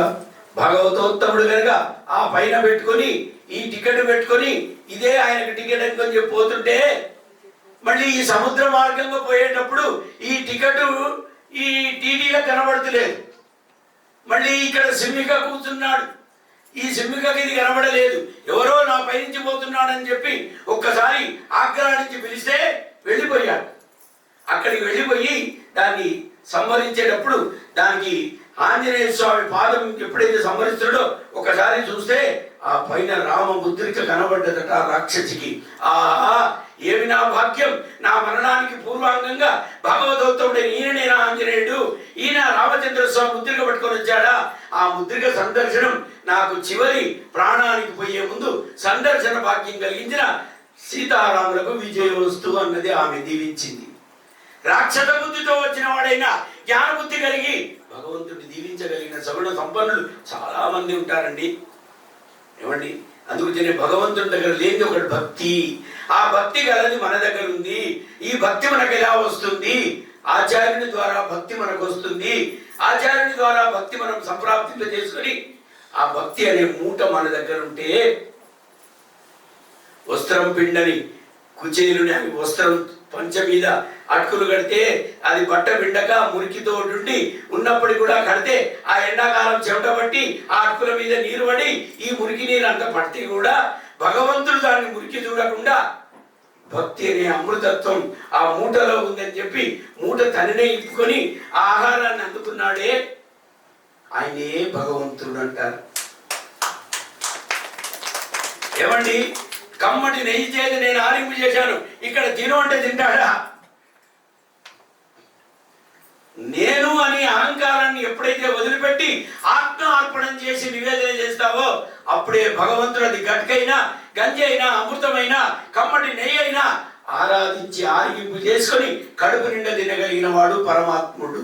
భాగవతోత్తముడు కనుక ఆ పైన పెట్టుకొని ఈ టికెట్ పెట్టుకొని ఇదే ఆయనకు టికెట్ అనుకొని చెప్పి పోతుంటే మళ్ళీ ఈ సముద్ర మార్గంగా పోయేటప్పుడు ఈ టికెట్ ఈ టీటీలో కనబడతలేదు. మళ్ళీ ఇక్కడ సింహిక కూర్చున్నాడు, ఈ సింహికకి ఇది కనబడలేదు. ఎవరో నా పైనుంచి పోతున్నాడని చెప్పి ఒక్కసారి ఆగ్రహ నుంచి పిలిస్తే వెళ్ళిపోయాడు. అక్కడికి వెళ్ళిపోయి దాన్ని సంహరించేటప్పుడు దానికి ఆంజనేయ స్వామి పాదం ఎప్పుడైతే సంహరిస్తాడో ఒకసారి చూస్తే ఆ పైన రామ ముద్రిక కనబడ్డదట ఆ రాక్షసికి. ఆహా ఏమి నా భాగ్యం! నా మరణానికి పూర్వాంగంగా భగవదోత్తముడైన ఈయననే నా ఆంజనేయుడు, ఈయన రామచంద్ర స్వామి ముద్రిక పట్టుకొని వచ్చాడా. ఆ ముద్రిక సందర్శనం నాకు చివరి ప్రాణానికి పోయే ముందు సందర్శన భాగ్యం కలిగించిన సీతారాములకు విజయోస్తు అన్నది ఆమె దీవించింది. రాక్షస బుద్ధితో వచ్చిన వాడైనా జ్ఞానబుద్ధి కలిగి భగవంతుడిని దీవించగలిగిన సగుణ సంపన్నులు చాలా మంది ఉంటారండి. ఏమండి, అందుకనే భగవంతుడి దగ్గర లేని ఒకటి భక్తి. ఆ భక్తి గలది మన దగ్గర ఉంది. ఈ భక్తి మనకు ఎలా వస్తుంది? ఆచార్యుని ద్వారా భక్తి మనకు వస్తుంది. ఆచార్యుని ద్వారా భక్తి మనం సంప్రాప్తింప చేసుకొని ఆ భక్తి అనే మూట మన దగ్గర ఉంటే వస్త్రం పిండని కుచేలుని వస్త్రం పంచ మీద అటుకులు కడితే అది బట్ట పిండక మురికితో ఉండి ఉన్నప్పటికీ కూడా కడితే ఆ ఎండాకాలం చెమట పట్టి ఆ అటుకుల మీద నీరు పడి ఈ మురికి నీరు అంత పడితే కూడా భగవంతుడు దాన్ని మురికి చూడకుండా భక్తి అనే అమృతత్వం ఆ మూటలో ఉందని చెప్పి మూట తననే ఇప్పుకొని ఆ ఆహారాన్ని అందుకున్నాడే ఆయనే భగవంతుడు అంటారు. ఏమండి, కమ్మటి నెయ్యి చేతి నేను ఆరింపు చేశాను, ఇక్కడ తిను అంటే తింటాడా? నేను అని అహంకారాన్ని ఎప్పుడైతే వదిలిపెట్టి ఆత్మ అర్పణం చేసి నివేదన చేస్తావో అప్పుడే భగవంతుడు అది గట్కైనా గంజి అయినా అమృతమైనా కమ్మటి నెయ్యి అయినా ఆరాధించి ఆరిగింపు చేసుకొని కడుపు నిండా తినగలిగిన వాడు పరమాత్ముడు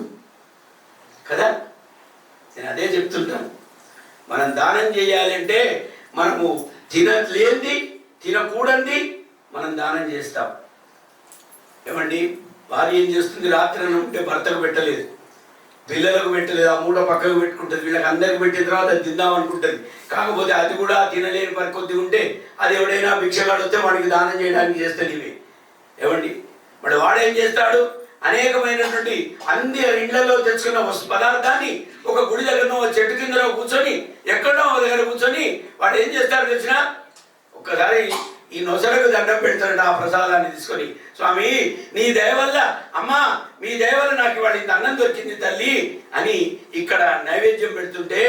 కదా. నేను అదే చెప్తుంటాను, మనం దానం చేయాలంటే మనము తినలేంది తినకూడంది మనం దానం చేస్తాం. ఏమండి, భార్య ఏం చేస్తుంది, రాత్రి ఉంటే భర్తకు పెట్టలేదు, పిల్లలకు పెట్టలేదు, ఆ మూట పక్కకు పెట్టుకుంటుంది, వీళ్ళకి అందరికి పెట్టిన తర్వాత అది తిందాం అనుకుంటుంది. కాకపోతే అది కూడా తినలేని పరికొద్ది ఉంటే అది ఎవడైనా భిక్షగాడు వస్తే వాడికి దానం చేయడానికి చేస్తుంది ఇవి. ఏమండి, మరి వాడేం చేస్తాడు, అనేకమైనటువంటి అన్ని ఇళ్లలో తెచ్చుకున్న పదార్థాన్ని ఒక గుడి దగ్గరనో చెట్టు కిందలో కూర్చొని ఎక్కడో దగ్గర కూర్చొని వాడు ఏం చేస్తాడు తెలిసిన, ఒక్కసారి ఈ నొసలకు దండం పెడతాడు ఆ ప్రసాదాన్ని తీసుకొని, స్వామి నీ దయ వల్ల, అమ్మా మీ దయ వల్ల నాకు ఇవాళ ఇంత అన్నం దొరికింది తల్లి అని ఇక్కడ నైవేద్యం పెడుతుంటే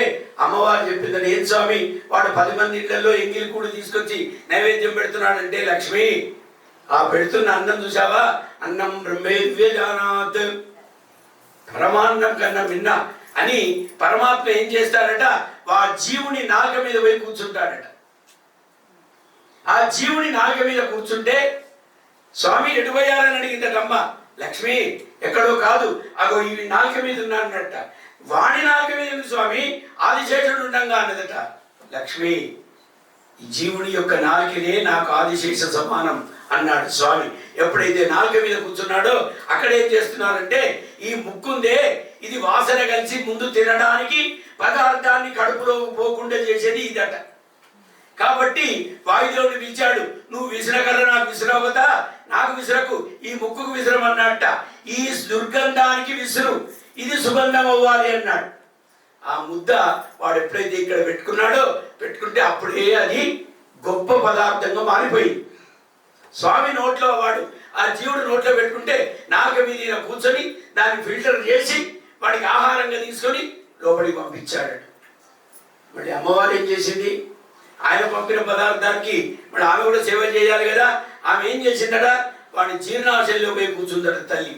అమ్మవారు చెప్పిందని, ఏం స్వామి వాడు 10 మంది ఇళ్లలో ఎంగిలి కూడు తీసుకొచ్చి నైవేద్యం పెడుతున్నాడంటే, లక్ష్మి ఆ పెడుతున్న అన్నం చూసావా, అన్నం బ్రహ్మేద్వ్యజానాత్, పరమాన్నం కన్నా మిన్న అని పరమాత్మ ఏం చేస్తాడట, ఆ జీవుని నాలుక మీద పోయి కూర్చుంటాడట. ఆ జీవుని నాలుక మీద కూర్చుంటే స్వామి ఎటుపోయారని అడిగిందటమ్మ. లక్ష్మి ఎక్కడో కాదు, అగో ఈ నాలుక మీద ఉన్నాడట. వాణి నాలుక మీద ఉంది స్వామి, ఆదిశేషుడు ఉండంగా అన్నదట. లక్ష్మి ఈ జీవుని యొక్క నాలుకనే నాకు ఆదిశేష సమానం అన్నాడు స్వామి. ఎప్పుడైతే నాలుక మీద కూర్చున్నాడో అక్కడ ఏం చేస్తున్నారంటే, ఈ ముక్కుందే ఇది వాసన కలిసి ముందు తినడానికి పదార్థాన్ని కడుపులో పోకుండా చేసేది ఇదట. కాబట్టి వాయుదేవుడు పిలిచాడు, నువ్వు విసిరగల నాకు విసిరవతా, నాకు విసిరకు, ఈ ముక్కుకు విసిరమన్నట్ట. ఈ దుర్గంధానికి విసురు, ఇది సుగంధం అవ్వాలి అన్నాడు. ఆ ముద్ద వాడు ఎప్పుడైతే ఇక్కడ పెట్టుకున్నాడో, పెట్టుకుంటే అప్పుడే అది గొప్ప పదార్థంగా మారిపోయింది. స్వామి నోట్లో వాడు ఆ జీవుడు నోట్లో పెట్టుకుంటే నాలుక మీద కూర్చొని దాన్ని ఫిల్టర్ చేసి వాడికి ఆహారంగా తీసుకొని లోపలికి పంపించాడు. మళ్ళీ అమ్మవారు ఏం చేసింది, ఆయన పంపిన పదార్థానికి మరి ఆమె కూడా సేవ చేయాలి కదా. ఆమె ఏం చేసిందట, వాడిని జీర్ణాశయంలో పోయి కూర్చుందట తల్లి.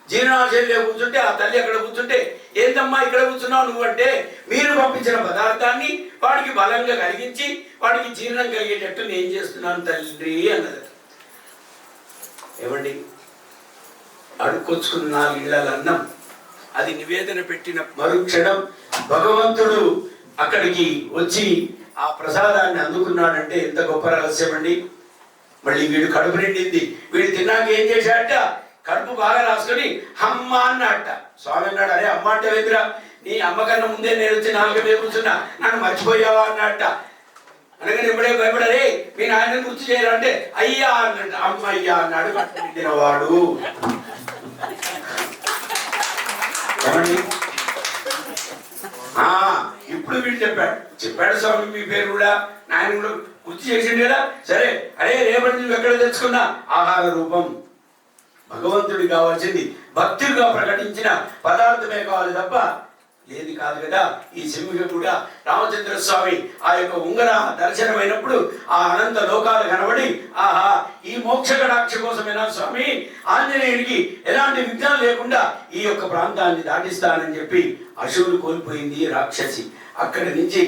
జీర్ణాశయంలో కూర్చుంటే ఆ తల్లి అక్కడ కూర్చుంటే, ఏందమ్మా ఇక్కడ కూర్చున్నావు నువ్వు అంటే, మీరు పంపించిన పదార్థాన్ని వాడికి బలంగా కలిగించి వాడికి జీర్ణం కలిగేటట్టు నేను చేస్తున్నాను తల్లి అన్నదట. ఏమండి, అడుక్కొచ్చుకున్న 4 ఇళ్ళ అన్నం అది నివేదన పెట్టిన మరుక్షణం భగవంతుడు అక్కడికి వచ్చి ఆ ప్రసాదాన్ని అందుకున్నాడంటే ఎంత గొప్ప రహస్యం అండి. మళ్ళీ వీడు కడుపు నిండింది, వీడు తిన్నాక ఏం చేశాడట, కడుపు బాగా రాసుకొని అమ్మ అన్నట్ట. స్వామి అన్నాడు, అరే అమ్మ అంటే వెతురా, నీ అమ్మకన్నా ముందే నేను వచ్చి నాలుగు మీద కూర్చున్నా, నన్ను మర్చిపోయావా అన్నట్ట. అనగానే ఇప్పుడే భయపడరే మీ నాయన గుర్తు చేయాలంటే అయ్యా అన్నట్ట. అమ్మయ్యా అన్నాడు కడుపు నిండిన వాడు. ఇప్పుడు వీడు చెప్పాడు స్వామి మీ పేరు కూడా, నాయన కూడా గుర్తు చేసిండు కదా. సరే, అరే రేపటి నువ్వు ఎక్కడ తెచ్చుకున్నా ఆహార రూపం భగవంతుడికి కావాల్సింది భక్తులుగా ప్రకటించిన పదార్థమే కావాలి తప్ప లేదు కాదు కదా. ఈ సింహిక కూడా రామచంద్ర స్వామి ఆ యొక్క ఉంగర దర్శనమైనప్పుడు ఆ అనంత లోకాలు కనబడి, ఆహా ఈ మోక్ష కటాక్ష కోసమైనా స్వామి ఆంజనేయుడికి ఎలాంటి విఘ్నం లేకుండా ఈ యొక్క ప్రాంతాన్ని దాటిస్తానని చెప్పి అశువులు కోల్పోయింది రాక్షసి. అక్కడి నుంచి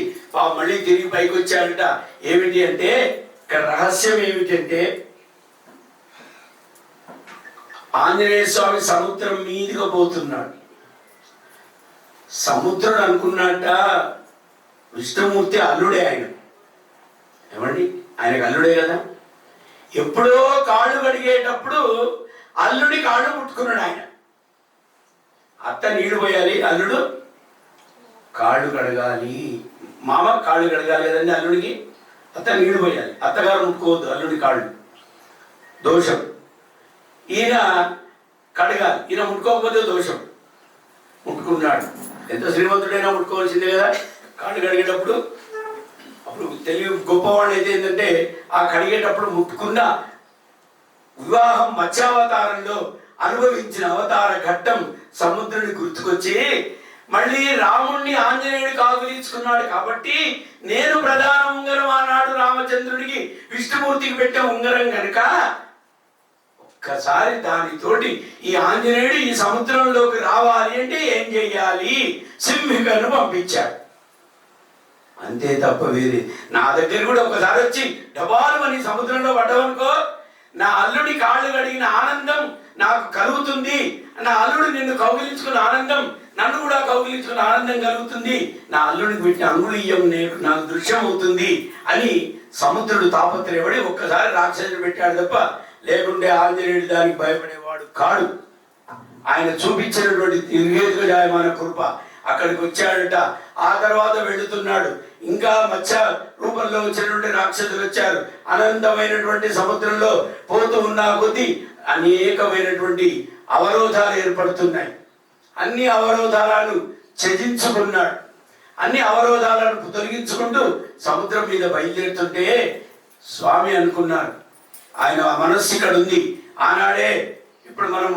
మళ్ళీ తిరిగి పైకి వచ్చాడట. ఏమిటి అంటే, ఇక్కడ రహస్యం ఏమిటంటే, ఆంజనేయ స్వామి సముద్రం మీదుగా పోతున్నాడు. సముద్రుడు అనుకున్నట్ట విష్ణుమూర్తి అల్లుడే ఆయన. ఏమండి, ఆయనకు అల్లుడే కదా. ఎప్పుడో కాళ్ళు కడిగేటప్పుడు అల్లుడి కాళ్ళు పుట్టుకున్నాడు ఆయన. అత్త నీళ్లు పోయాలి, అల్లుడు కాళ్ళు కడగాలి. మామ కాళ్ళు కడగాలి కదండి అల్లుడికి, అత్త నీళ్లు పోయాలి. అత్తగారు ముట్టుకోవద్దు అల్లుడి కాళ్ళు, దోషం. ఈయన కడగాలి. ఈయన ముట్టుకోకపోతే దోషం. ముట్టుకున్నాడు. ఎంత శ్రీమంతుడైనా ముట్టుకోవాల్సిందే కదా. కాళ్ళు కడిగేటప్పుడు అప్పుడు తెలివి గొప్పవాడు అయితే ఏంటంటే ఆ కడిగేటప్పుడు ముట్టుకున్న వివాహం మత్స్యావతారంలో అనుభవించిన అవతార ఘట్టం సముద్రుని గుర్తుకొచ్చి మళ్ళీ రాముణ్ణి ఆంజనేయుడు కాగులించుకున్నాడు కాబట్టి నేను ప్రధాన ఉంగరం ఆనాడు రామచంద్రుడికి విష్ణుమూర్తికి పెట్టే ఉంగరం కనుక ఒక్కసారి దానితోటి ఈ ఆంజనేయుడు ఈ సముద్రంలోకి రావాలి అంటే ఏం చెయ్యాలి? సింహికను పంపించాడు. అంతే తప్ప వేరే. నా దగ్గర కూడా ఒకసారి వచ్చి డబాలు అని సముద్రంలో పడ్డావనుకో, నా అల్లుడి కాళ్ళు కడిగిన ఆనందం నాకు కలుగుతుంది, నా అల్లుడు నిన్ను కౌగిలించుకున్న ఆనందం నన్ను కూడా కౌగిలించుకున్న ఆనందం కలుగుతుంది, నా అల్లుడికి పెట్టిన అంగుళీయం నాకు దృశ్యం అవుతుంది అని సముద్రుడు తాపత్రయపడి ఒక్కసారి రాక్షసుడు పెట్టాడు తప్ప లేకుంటే ఆంజనేయుడు దానికి భయపడేవాడు కాడు. ఆయన చూపించినటువంటి నిర్వేదజాయమాన కృప అక్కడికి వచ్చాడట. ఆ తర్వాత వెళుతున్నాడు. ఇంకా మత్స్య రూపంలో వచ్చినటువంటి రాక్షసులు వచ్చారు. అనంతమైనటువంటి సముద్రంలో పోతూ ఉన్న కొద్దీ అనేకమైనటువంటి అవరోధాలు ఏర్పడుతున్నాయి. అన్ని అవరోధాలను ఛేదించుకున్నాడు. అన్ని అవరోధాలను తొలగించుకుంటూ సముద్రం మీద బయలుదేరుతుంటే స్వామి అనుకున్నారు, ఆయన మనస్సు ఇక్కడ ఉంది. ఆనాడే ఇప్పుడు మనం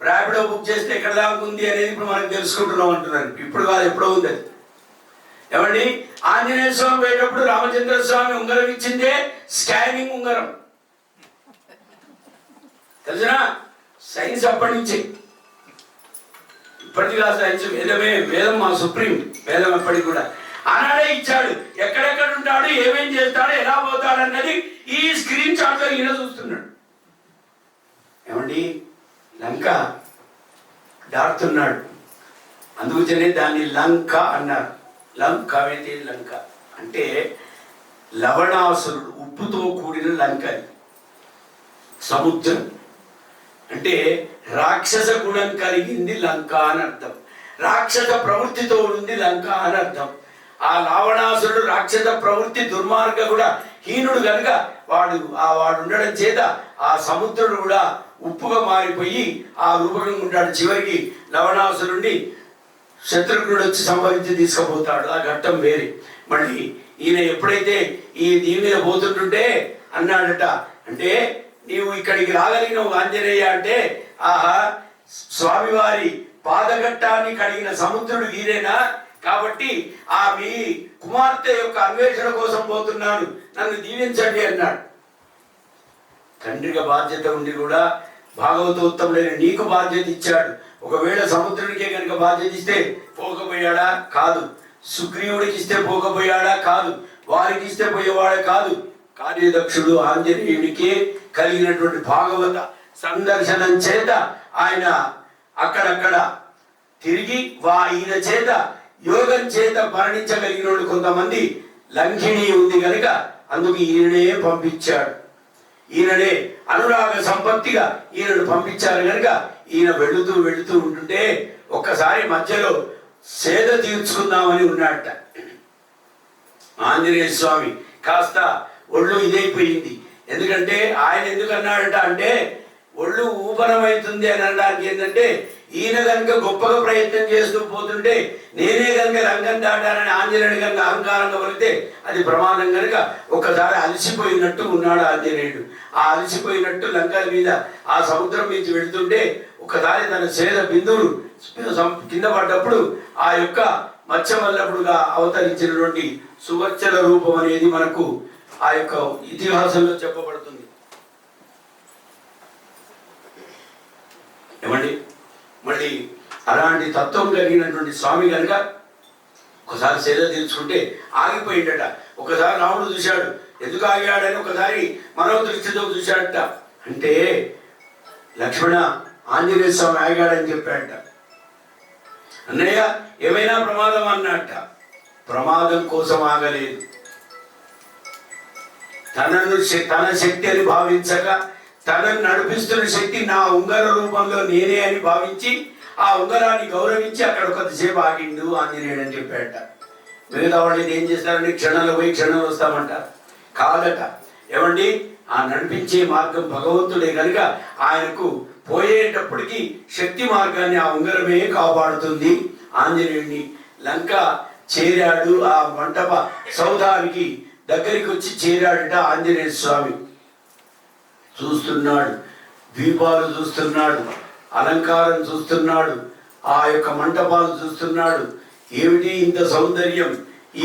ర్యాపిడో బుక్ చేస్తే ఎక్కడ దాకా ఉంది అనేది ఇప్పుడు మనం తెలుసుకుంటున్నాం అంటున్నారు. ఇప్పుడు కాదు, ఎప్పుడో ఉంది అది. ఏమండి, ఆంజనేయ స్వామి పోయేటప్పుడు రామచంద్ర స్వామి ఉంగరం ఇచ్చిందే స్కానింగ్ ఉంగరం. తెలుసునా? సైన్స్ అప్పటి నుంచి ఇప్పటికీ కాదు సైన్స్. వేదమే వేదం, మా సుప్రీం వేదం ఎప్పటికి కూడా ఆనాడే ఇచ్చాడు. ఎక్కడెక్కడ ఉంటాడు, ఏమేం చేస్తాడు, ఎలా పోతాడు అన్నది ఈ స్క్రీన్ షాట్ లో ఈయన చూస్తున్నాడు. ఏమండి, లంక దాటుతున్నాడు. అందుకనే దాన్ని లంక అన్నారు. లంక అయితే లంక అంటే లవణాసురుడు, ఉప్పుతో కూడిన లంక. సముద్రం అంటే రాక్షస గుణం కలిగింది లంక అని అర్థం. రాక్షస ప్రవృత్తితో ఉంది లంక అని అర్థం. ఆ రావణాసురుడు రాక్షస ప్రవృత్తి దుర్మార్గ కూడా హీనుడు కనుక వాడు ఉండడం చేత ఆ సముద్రుడు కూడా ఉప్పుగా మారిపోయి ఆ రూపంగా ఉంటాడు. చివరికి లవణాసురుడిని శత్రుఘ్నుడు వచ్చి సంహరించి తీసుకుపోతాడు. ఆ ఘట్టం వేరే. మళ్ళీ ఈయన ఎప్పుడైతే దీని మీద పోతుంటుంటే అన్నాడట, అంటే నీవు ఇక్కడికి రాగలిగినవు ఆంజనేయ అంటే, ఆహా స్వామివారి పాదఘట్టాన్ని కడిగిన సముద్రుడు వీరేనా, కాబట్టి ఆ మీ కుమార్తె యొక్క అన్వేషణ కోసం పోతున్నాను, నన్ను దీవించండి అన్నాడు. తండ్రిగా బాధ్యత ఉండి కూడా భాగవతోత్తముడైన నీకు బాధ్యత ఇచ్చాడు. ఒకవేళ సముద్రుడికే కనుక బాధ్యత ఇస్తే పోకపోయాడా? కాదు. సుగ్రీవుడికి ఇస్తే పోకపోయాడా? కాదు. వారికి ఇస్తే పోయేవాడే కాదు. కార్యదక్షుడు ఆంజనేయుడికి కలిగినటువంటి భాగవత సందర్శనం చేత ఆయన అక్కడక్కడ తిరిగి ఈయన చేత యోగం చేత మరణించగలిగిన వాళ్ళు కొంతమంది లంకిణి ఉంది కనుక అందుకు ఈయననే పంపించాడు. ఈయననే అనురాగ సంపత్తిగా ఈయనను పంపించారు కనుక ఈయన వెళుతూ ఉంటుంటే ఒక్కసారి మధ్యలో సేద తీర్చుకుందామని ఉన్నట్ట. ఆంజనేయ స్వామి కాస్త ఒళ్ళు ఇదైపోయింది. ఎందుకంటే ఆయన ఎందుకు అన్నాడట అంటే, ఒళ్ళు ఊపనమవుతుంది అని అనడానికి ఏంటంటే, ఈయన కనుక గొప్పగా ప్రయత్నం చేస్తూ పోతుంటే నేనే కనుక రంగం దాటానని ఆంజనేయుడు కనుక అహంకారంగా పలితే అది ప్రమాదం కనుక ఒక్కసారి అలసిపోయినట్టు ఉన్నాడు ఆంజనేయుడు. ఆ అలసిపోయినట్టు లంక మీద ఆ సముద్రం నుంచి వెళుతుంటే ఒకసారి తన సేద బిందువులు కింద పడ్డప్పుడు ఆ యొక్క మత్స్యవల్లభుడుగా అవతరించినటువంటి సువర్చల రూపం అనేది మనకు ఆ యొక్క ఇతిహాసంలో చెప్పబడుతుంది. ఏమండి, మళ్ళీ అలాంటి తత్వం కలిగినటువంటి స్వామి కనుక ఒకసారి సేద తీర్చుకుంటే ఆగిపోయిందట. ఒకసారి రాముడు చూశాడు, ఎందుకు ఆగాడని ఒకసారి మరో దృష్టితో చూశాడట. అంటే లక్ష్మణ, ఆంజనేయ స్వామి ఆగాడని చెప్పాడట. అన్నయ్య ఏమైనా ప్రమాదం అన్నట్ట. ప్రమాదం కోసం ఆగలేదు. తన శక్తి అని భావించక తనను నడిపిస్తున్న శక్తి నా ఉంగర రూపంలో నేనే అని భావించి ఆ ఉంగరాన్ని గౌరవించి అక్కడ కొద్దిసేపు ఆగిండు ఆంజనేయుడు అని చెప్పాడట. మిగతా వాళ్ళు ఏం చేస్తారంటే క్షణంలో పోయి క్షణంలో వస్తామంటారు. కాదట. ఏమండి, ఆ నడిపించే మార్గం భగవంతుడే కనుక ఆయనకు పోయేటప్పటికి శక్తి మార్గాన్ని ఆ ఉంగరమే కాపాడుతుంది. ఆంజనేయుడిని లంక చేరాడు, ఆ మంటప సౌధానికి దగ్గరికి వచ్చి చేరాడట. ఆంజనేయ స్వామి చూస్తున్నాడు, దీపాలు చూస్తున్నాడు, అలంకారం చూస్తున్నాడు, ఆ యొక్క మంటపాలు చూస్తున్నాడు. ఏమిటి ఇంత సౌందర్యం,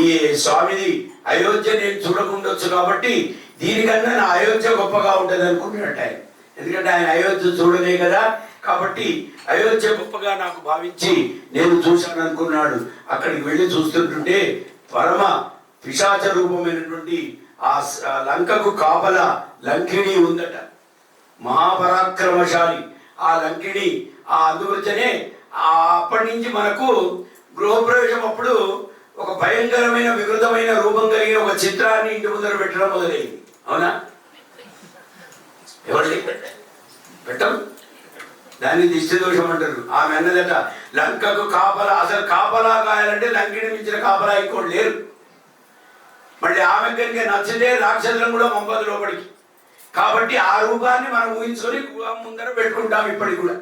ఈ స్వామిది అయోధ్య నేను చూడకుండొచ్చు కాబట్టి దీనికన్నా నా అయోధ్య గొప్పగా ఉంటుంది అనుకుంటున్నట్టు ఆయన. ఎందుకంటే ఆయన అయోధ్య చూడలే కదా, కాబట్టి అయోధ్య గొప్పగా నాకు భావించి నేను చూశాను అనుకున్నాడు. అక్కడికి వెళ్ళి చూస్తుంటుంటే పరమ పిశాచ రూపమైనటువంటి ఆ లంకకు కాపల లంకిణి ఉందట, మహాపరాక్రమశాలి ఆ లంకిణి. ఆ అందువచ్చనే అప్పటి నుంచి మనకు గృహప్రవేశం అప్పుడు ఒక భయంకరమైన వికృతమైన రూపం కలిగిన ఒక చిత్రాన్ని ఇంటి ముందర పెట్టడం మొదలైంది. అవునా? ఎవరి పెట్టం, దాన్ని దిష్టి దోషం అంటారు. ఆమె అన్నదట లంకకు కాపలా, అసలు కాపలా కాయాలంటే లంకిని మించిన కాపలా ఇంకోటి లేరు. మళ్ళీ ఆమె కనుక నచ్చితే రాక్షసులను కూడా పంపదు లోపలికి. కాబట్టి ఆ రూపాన్ని మనం ఊహించుకొని ముందర పెట్టుకుంటాం ఇప్పటికి కూడా.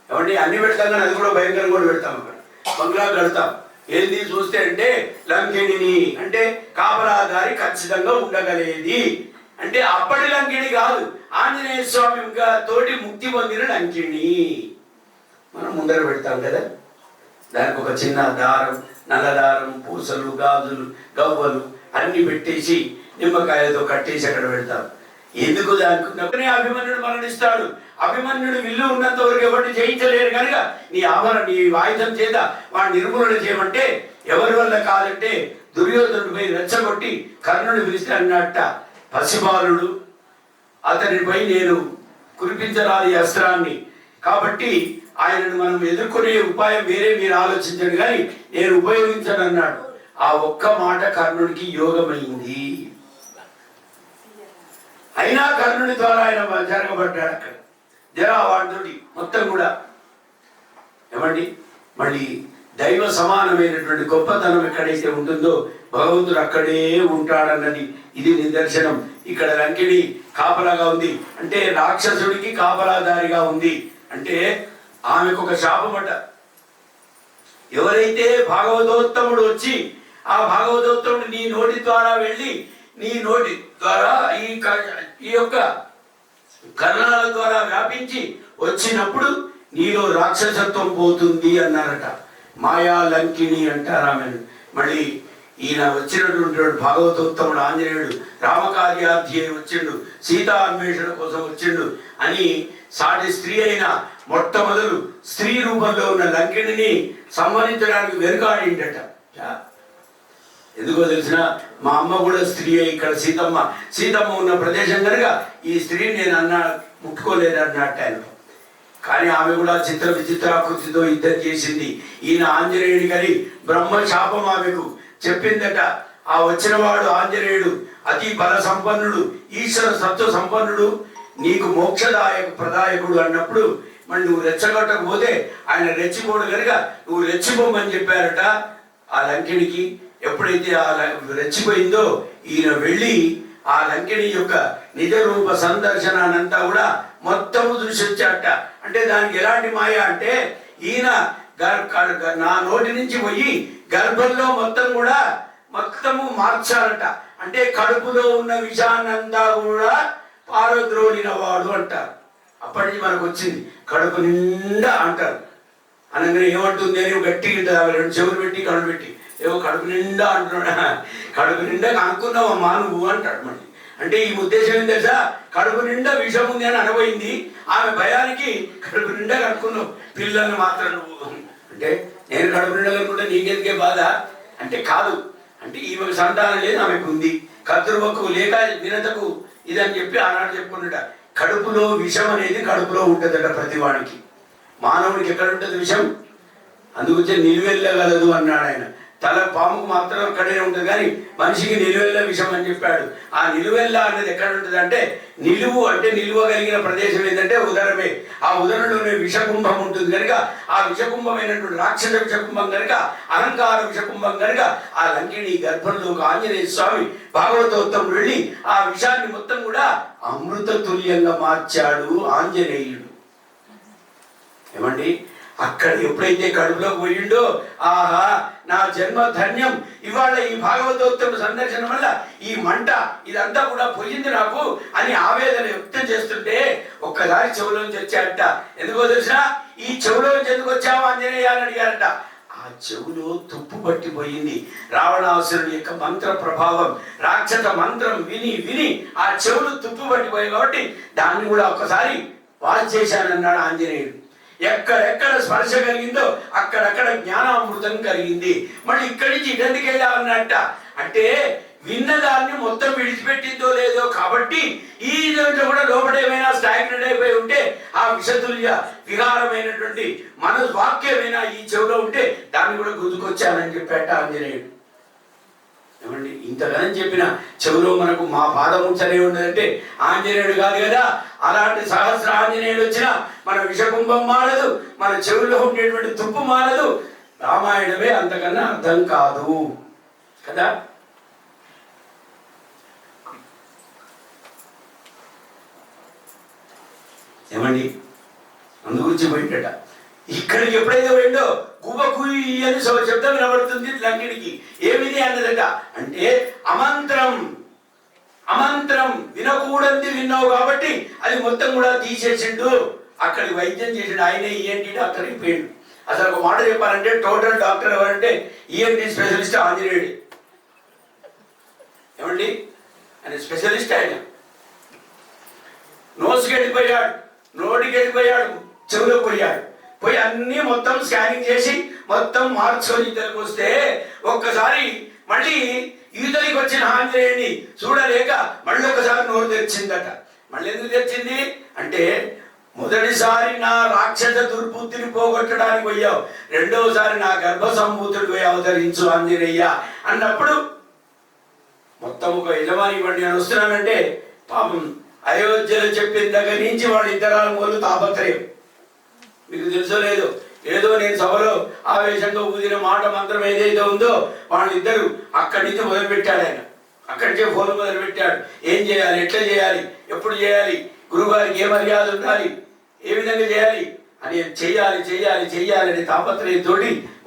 ఏమండి అన్ని పెడతాం కానీ అది కూడా భయంకరంగా కూడా పెడతాం. అక్కడ బంగ్లా కడతాం. ఏంది చూస్తే అంటే లంకిణిని అంటే కాపలాదారి ఖచ్చితంగా ఉండగలేది అంటే అప్పటి లంకిణి కాదు, ఆంజనేయ స్వామి తోటి ముక్తి పొందిన లంకిణి మనం ముందర పెడతాం కదా. దానికి ఒక చిన్న దారం, నల్ల దారం, పూసలు, గాజులు, గవ్వలు అన్ని పెట్టేసి నిమ్మకాయలతో కట్టేసి అక్కడ పెడతాం. ఎందుకు దానికి అభిమన్యుడు మరణిస్తాడు. అభిమన్యుడు విల్లు ఉన్నంత వరకు ఎవరిని జయించలేరు కనుక నీ ఆయుధం చేత వాడిని నిర్మూలన చేయమంటే ఎవరి వల్ల కాదంటే దుర్యోధనుడిపై రెచ్చగొట్టి కర్ణుని పిలిస్తే అన్నట్ట, పసిబాలుడు అతనిపై నేను కురిపించరాలి అస్త్రాన్ని, కాబట్టి ఆయనను మనం ఎదుర్కొనే ఉపాయం వేరే మీరు ఆలోచించండి కానీ నేను ఉపయోగించను అన్నాడు. ఆ ఒక్క మాట కర్ణుడికి యోగమైంది. అయినా కర్ణుడి ద్వారా ఆయన జరగబడ్డాడు. అక్కడ జరావాడితోటి మొత్తం కూడా ఏమండి మళ్ళీ దైవ సమానమైనటువంటి గొప్పతనం ఎక్కడైతే ఉంటుందో భగవంతుడు అక్కడే ఉంటాడన్నది ఇది నిదర్శనం. ఇక్కడ లంకిణి కాపలాగా ఉంది అంటే రాక్షసుడికి కాపలాదారిగా ఉంది అంటే ఆమెకు ఒక శాపమట. ఎవరైతే భాగవతోత్తముడు వచ్చి ఆ భాగవతోత్తముడు నీ నోటి ద్వారా వెళ్ళి నీ నోటి ద్వారా ఈ యొక్క కర్ణాల ద్వారా వ్యాపించి వచ్చినప్పుడు నీలో రాక్షసత్వం పోతుంది అన్నారట. మాయా లంకిణి అంటారు ఆమెను. మళ్ళీ ఈయన వచ్చినటువంటి భాగవతోత్తముడు ఆంజనేయుడు రామకార్యార్థి వచ్చిండు, సీతా అన్వేషణ కోసం వచ్చిండు అని సాటి స్త్రీ అయిన మొట్టమొదలు స్త్రీ రూపంలో ఉన్న లంకిణిని సంహరించడానికి వెనుకాడిండట. ఎందుకో తెలిసిన మా అమ్మ కూడా స్త్రీ. ఇక్కడ సీతమ్మ ఉన్న ప్రదేశం కనుక ఈ స్త్రీని నేను ముట్టుకోలేదు అన్నట్టు ఆయన. కానీ ఆమె కూడా చిత్ర విచిత్రాకృతితో యుద్ధం చేసింది. ఈయన ఆంజనేయుడి కని బ్రహ్మ శాపం ఆమెకు చెప్పిందట. ఆ వచ్చిన వాడు ఆంజనేయుడు అతి బల సంపన్నుడు, ఈశ్వర సత్వ సంపన్నుడు, నీకు ప్రదాయకుడు అన్నప్పుడు మరి నువ్వు రెచ్చగొట్టకపోతే ఆయన రెచ్చిపోడు కనుక నువ్వు రెచ్చిపోమని చెప్పారట ఆ లంకిణికి. ఎప్పుడైతే ఆ రెచ్చిపోయిందో ఈయన వెళ్ళి ఆ లంకిణి యొక్క నిజ రూప సందర్శనానంతా కూడా మొత్తము చూసి వచ్చాట. అంటే దానికి ఎలాంటి మాయ అంటే ఈయన నా నోటి నుంచి పోయి గర్భంలో మొత్తము మార్చారట. అంటే కడుపులో ఉన్న విషాన్నంతా కూడా పారద్రోలిన వాడు అంటారు. అప్పటి నుంచి మనకు వచ్చింది కడుపు నిండా అంటారు. అనగానే ఏమంటుంది అని గట్టిగా రెండు చెవులు పెట్టి కడుపు పెట్టి ఏవో కడుపు నిండా అంటున్నాడు. కడుపు నిండా కనుక్కున్నావమ్మా నువ్వు అంటాడు. మళ్ళీ అంటే ఈ ఉద్దేశం ఏం తెలుసా, కడుపు నిండా విషం ఉంది అని అనబోయింది. ఆమె భయానికి కడుపు నిండా కనుక్కున్నావు పిల్లల్ని మాత్రం నువ్వు అంటే నేను కడుపు నిండా కనుక్కుంటే నీకెందుకే బాధ అంటే కాదు. అంటే ఈమెకు సంతానం లేదు, ఆమెకు ఉంది. కర్తృవకు లేక వినతకు ఇదని చెప్పి ఆనాడు చెప్పుకున్నట. కడుపులో విషం అనేది కడుపులో ఉంటుందట ప్రతివాడికి. మానవుడికి ఎక్కడ ఉంటుంది విషం? అందుకొచ్చే నిలువెళ్ళగలదు అన్నాడు ఆయన. తల పాముకు మాత్రం అక్కడే ఉంటుంది, కానీ మనిషికి నిలువెల్ల విషం అని చెప్పాడు. ఆ నిలువెల్ల అనేది ఎక్కడ ఉంటుంది అంటే, నిలువు అంటే నిలువగలిగిన ప్రదేశం ఏంటంటే ఉదరమే. ఆ ఉదరంలోనే విషకుంభం ఉంటుంది కనుక, ఆ విషకుంభమైనటువంటి రాక్షస విషకుంభం కనుక, అహంకార విషకుంభం కనుక, ఆ లంకిణి గర్భంలో ఆంజనేయ స్వామి భాగవతోత్తముడు వెళ్ళి ఆ విషాన్ని మొత్తం కూడా అమృత తుల్యంగా మార్చాడు ఆంజనేయుడు. ఏమండి, అక్కడ ఎప్పుడైతే కడుపులోకి పోయిండో, ఆహా నా జన్మ ధన్యం, ఇవాళ ఈ భాగవతోత్తముడు సందర్శనం వల్ల ఈ మంట ఇదంతా కూడా పోయింది నాకు అని ఆవేదన వ్యక్తం చేస్తుంటే ఒక్కసారి చెవులోంచి వచ్చాడట. ఎందుకో తెలిసినా, ఈ చెవులోంచి ఎందుకు వచ్చావు ఆంజనేయ అని అడిగారట. ఆ చెవులో తుప్పు పట్టిపోయింది. రావణాసురుడి యొక్క మంత్ర ప్రభావం, రాక్షస మంత్రం విని విని ఆ చెవులు తుప్పు పట్టిపోయాయి కాబట్టి దాన్ని కూడా ఒక్కసారి వాచ్ చేశానన్నాడు ఆంజనేయుడు. ఎక్కడెక్కడ స్పర్శ కలిగిందో అక్కడక్కడ జ్ఞానామృతం కలిగింది. మళ్ళీ ఇక్కడి నుంచి ఇటెందుకు వెళ్ళామన్నట్ట అంటే, విన్నదాన్ని మొత్తం విడిచిపెట్టిందో లేదో కాబట్టి ఈ దాంట్లో కూడా లోపల ఏమైనా స్టాగ్నెట్ అయిపోయి ఉంటే, ఆ విషతుల్య విహారమైనటువంటి మన వాక్యమైనా ఈ చెవిలో ఉంటే దాన్ని కూడా గుర్తుకొచ్చానని చెప్పాట ఆంజనేయుడు. ఏమండి, ఇంతగానని చెప్పిన చెవులో మనకు మా పాదముచ్చనే ఉండదంటే ఆంజనేయుడు కాదు కదా. అలాంటి సహస్ర ఆంజనేయుడు వచ్చిన మన విషకుంభం మారదు, మన చెవుల్లో ఉండేటువంటి తుప్పు మారదు. రామాయణమే అంతకన్నా అర్థం కాదు కదా. ఏమండి, అందు గురించి పోయిందట. ఇక్కడికి ఎప్పుడైతే పోయిందో గుబ కుయ్యి అని శబ్దం వినబడుతుంది లంకిడికి. ఏమిది అన్నదట అంటే, అమంత్రం అమంత్రం వినకూడదు విన్నావు కాబట్టి అది మొత్తం కూడా తీసేసిండు. అక్కడికి వైద్యం చేసిండు ఆయన. ఈఎన్టీ డాక్టర్ అయిపోయాడు. అసలు ఒక మాట చెప్పాలంటే టోటల్ డాక్టర్ ఎవరంటే ఈఎన్టీ స్పెషలిస్ట్ ఆంజనేయుడు. ఏమండి, ఆయన స్పెషలిస్ట్. ఆయన నోస్కి వెళ్ళిపోయాడు, నోటికి వెళ్ళిపోయాడు, చెవులోకి పోయాడు. పోయి అన్ని మొత్తం స్కానింగ్ చేసి మొత్తం మార్చుకొని ఇద్దరికి వస్తే ఒక్కసారి మళ్ళీ ఈతలికి వచ్చిన ఆంజనేయుడిని చూడలేక మళ్ళీ ఒకసారి నోరు తెరిచిందట. మళ్ళీ ఎందుకు తెరిచింది అంటే, మొదటిసారి నా రాక్షస దుర్బుద్ధిని పోగొట్టడానికి పోయావు, రెండవసారి నా గర్భ సంభూతుడు పోయి అవతరించు ఆంజనేయ అన్నప్పుడు మొత్తం ఒక యజమాని వాడిని నేను వస్తున్నానంటే, పాపం అయోధ్యలో చెప్పిన దగ్గర నుంచి వాడు ఇద్దరాల మూలు తాపత్రయం. మీకు తెలుసో లేదో, ఏదో నేను సభలో ఆవేశంగా ఊదిన మాట మంత్రం ఏదైతే ఉందో వాళ్ళిద్దరు అక్కడి నుంచి మొదలుపెట్టాడు. ఆయన అక్కడి నుంచే ఫోన్ మొదలుపెట్టాడు. ఏం చేయాలి, ఎట్లా చేయాలి, ఎప్పుడు చేయాలి, గురువుగారికి ఏ మర్యాద ఉండాలి, ఏ విధంగా చేయాలి అని చెయ్యాలి చెయ్యాలి చెయ్యాలి అనే తాపత్రయంతో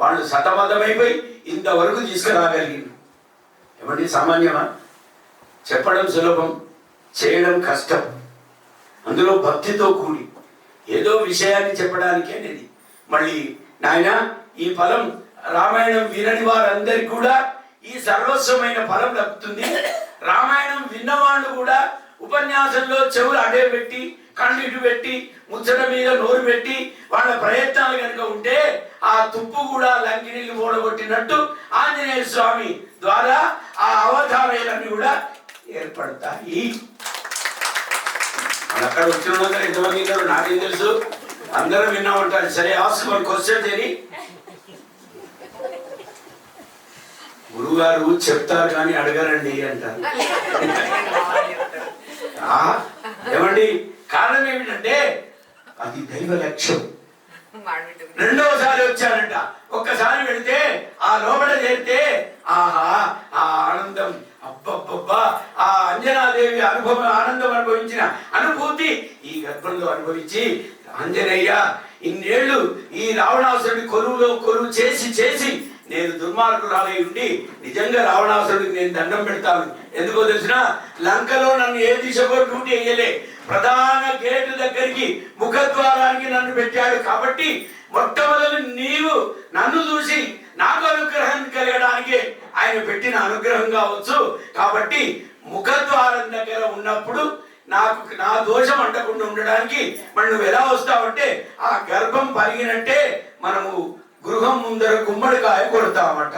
వాళ్ళు సతమతమైపోయి ఇంతవరకు తీసుకురాగలిగింది. ఏమంటే సామాన్యమా? చెప్పడం సులభం, చేయడం కష్టం. అందులో భక్తితో కూడి ఏదో విషయాన్ని చెప్పడానికి అనేది. మళ్ళీ నాయన, ఈ ఫలం రామాయణం వినని వారందరికీ కూడా ఈ సర్వస్వమైన ఫలం లభిస్తుంది. రామాయణం విన్నవాళ్ళు కూడా ఉపన్యాసంలో చెవులు అడే పెట్టి, కళ్ళిటు పెట్టి, ముచ్చట మీద నోరు పెట్టి వాళ్ళ ప్రయత్నాలు కనుక ఉంటే ఆ తుప్పు కూడా లంకినీళ్ళు ఓడగొట్టినట్టు ఆంజనేయ స్వామి ద్వారా ఆ అవతారాలన్నీ కూడా ఏర్పడతాయి. అక్కడ వచ్చిన వాళ్ళందరూ ఎంతమంది విన్నారు నాకేం తెలుసు, అందరూ విన్నామంటారు. సరే, ఆస్క్ వన్ క్వశ్చన్ అని గురువుగారు చెప్తారు కానీ అడగరండి అంటారు. ఏమండి, కారణం ఏమిటంటే అది దైవ లక్ష్యం. రెండవసారి వచ్చానంట. ఒక్కసారి వెళితే ఆ లోపల చేరితే ఆహా ఆ ఆనందం, అబ్బబ్బబ్బా, ఆ అంజనాదేవి అనుభవం, ఆనందం అనుభవించిన అనుభూతి ఈ గర్భంలో అనుభవించి, ఆంజనేయ ఇన్నేళ్లు ఈ రావణాసురుడి కొలువు చేసి చేసి నేను దుర్మార్గురాలై ఉండి నిజంగా రావణాసురుడికి నేను దండం పెడతాను. ఎందుకో తెలిసిన, లంకలో నన్ను ఏ దిశకో డ్యూటీ వేయలే, ప్రధాన గేటు దగ్గరికి ముఖద్వారానికి నన్ను పెట్టాడు. కాబట్టి మొట్టమొదటి నీవు నన్ను చూసి నాకు అనుగ్రహం కలగడానికి ఆయన పెట్టిన అనుగ్రహం కావచ్చు. కాబట్టి ముఖద్వారం దగ్గర ఉన్నప్పుడు నాకు నా దోషం అంటకుండా ఉండడానికి మరి నువ్వు ఎలా వస్తావంటే, ఆ గర్భం పరిగినట్టే మనము గృహం ముందర గుమ్మడికాయ కొడతామట.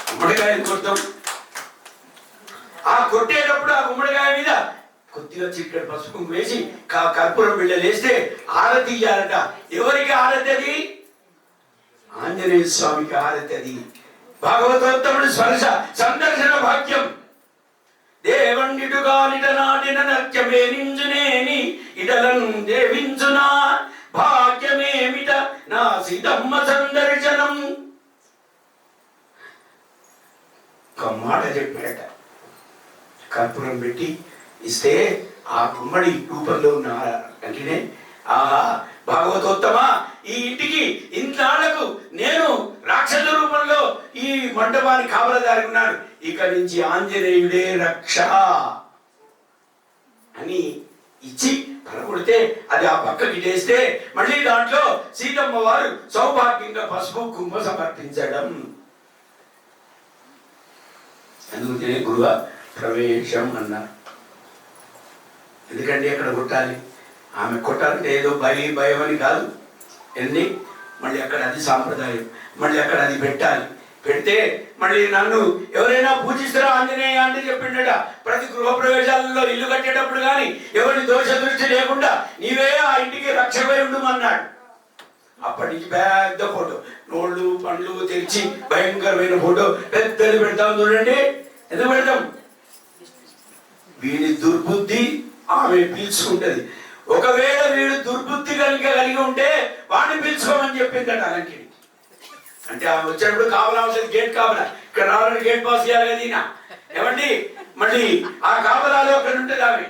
గుమ్మడికాయ కొడతాం. ఆ కొట్టేటప్పుడు ఆ గుమ్మడికాయ మీద కొద్దిగా చిక్కడి పసుపు వేసి కర్పూరం బిళ్ళలేస్తే ఆరతి ఇయ్యాలట. ఎవరికి ఆరతి? అది ఆంజనేయ స్వామికి హారతి అది. భాగవతోత్తముడి స్పర్శ సందర్శన భాగ్యం. దేవండిటుగా నిటనాటిన నర్క్యమే నింజునేని ఇటలను దేవించునా భాగ్యమేమిట నా సీతమ్మ సందర్శనం. ఒక మాట చెప్పాట, కర్పూరం పెట్టి ఇస్తే ఆ గుమ్మడి రూపంలో ఉన్న అంటేనే, ఆహా భాగవతోత్తమ, ఈ ఇంటికి ఇంతాళ్లకు నేను రాక్షస రూపంలో ఈ మండపానికి కావలదారి ఉన్నాను, ఇక నుంచి ఆంజనేయుడే రక్ష అని ఇచ్చి పలకొడితే అది ఆ పక్కకి చేస్తే మళ్ళీ దాంట్లో సీతమ్మ వారు సౌభాగ్యంగా పసుపు కుంభ సమర్పించడం. అందుకే గృహ ప్రవేశం అన్నారు. ఎందుకంటే అక్కడ కొట్టాలి, ఆమె కొట్టాలంటే ఏదో భయం అని కాదు. ఎన్ని మళ్ళీ అక్కడ అది సాంప్రదాయం, మళ్ళీ అక్కడ అది పెట్టాలి. పెడితే మళ్ళీ నన్ను ఎవరైనా పూజిస్తారా ఆంజనేయ అంటే చెప్పిండట, ప్రతి గృహప్రవేశాలలో ఇల్లు కట్టేటప్పుడు కానీ ఎవరి దోష దృష్టి లేకుండా నీవే ఆ ఇంటికి రక్షపై ఉండమన్నాడు. అప్పటి నుంచి పెద్ద ఫోటో, నోళ్ళు పండ్లు తెరిచి భయంకరమైన ఫోటో పెద్దది పెడతాం. చూడండి ఎందుకు పెడతాం? వీడి దుర్బుద్ధి ఆమె పీల్చుకుంటది. ఒకవేళ వీడు దుర్బుద్ధి కలిగి ఉంటే వాడిని పిలుచుకోమని చెప్పిందట అలాంటి. అంటే ఆమె వచ్చేటప్పుడు కావాలా ఉంటుంది, గేట్ కావాలా, ఇక్కడ రావాలని గేట్ పాస్ చేయాలి కదా ఈయన. ఏమండి మళ్ళీ ఆ కావలాలు అక్కడ ఉంటుంది ఆమె.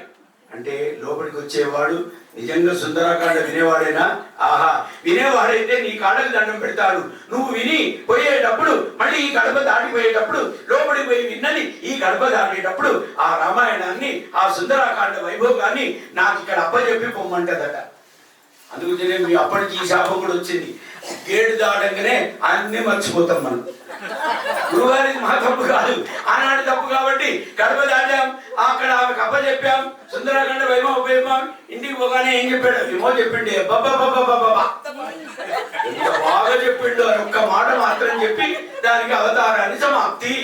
అంటే లోపలికి వచ్చేవాడు నిజంగా సుందరాకాండ వినేవాడేనా? ఆహా వినేవాడైతే నీ కాళ్ళకి దండం పెడతాడు. నువ్వు విని పోయేటప్పుడు మళ్ళీ ఈ గడప దాటిపోయేటప్పుడు లోపలికి పోయి విన్నది ఈ గడప దాటేటప్పుడు ఆ రామాయణాన్ని, ఆ సుందరాకాండ వైభోగాన్ని నాకు ఇక్కడ అప్పచెప్పి పొమ్మంటదట. అందుకనే మీ అప్పటికి ఈ శాపం కూడా వచ్చింది. గేటు దాటంగానే అన్ని మర్చిపోతాం మనం. గురువారికి మా తప్పు కాదు, ఆనాడు తప్పు కాబట్టి గడప దాటాం, అక్కడ ఆమెకు అప్ప చెప్పాం, సుందరాకాండ వైభవం. ఇంటికి పోగానే ఏం చెప్పాడు? ఏమో చెప్పిండి, బాబా ఎంత బాగా చెప్పిండు అని ఒక్క మాట మాత్రం చెప్పి దానికి అవతారాన్ని సమాప్తి.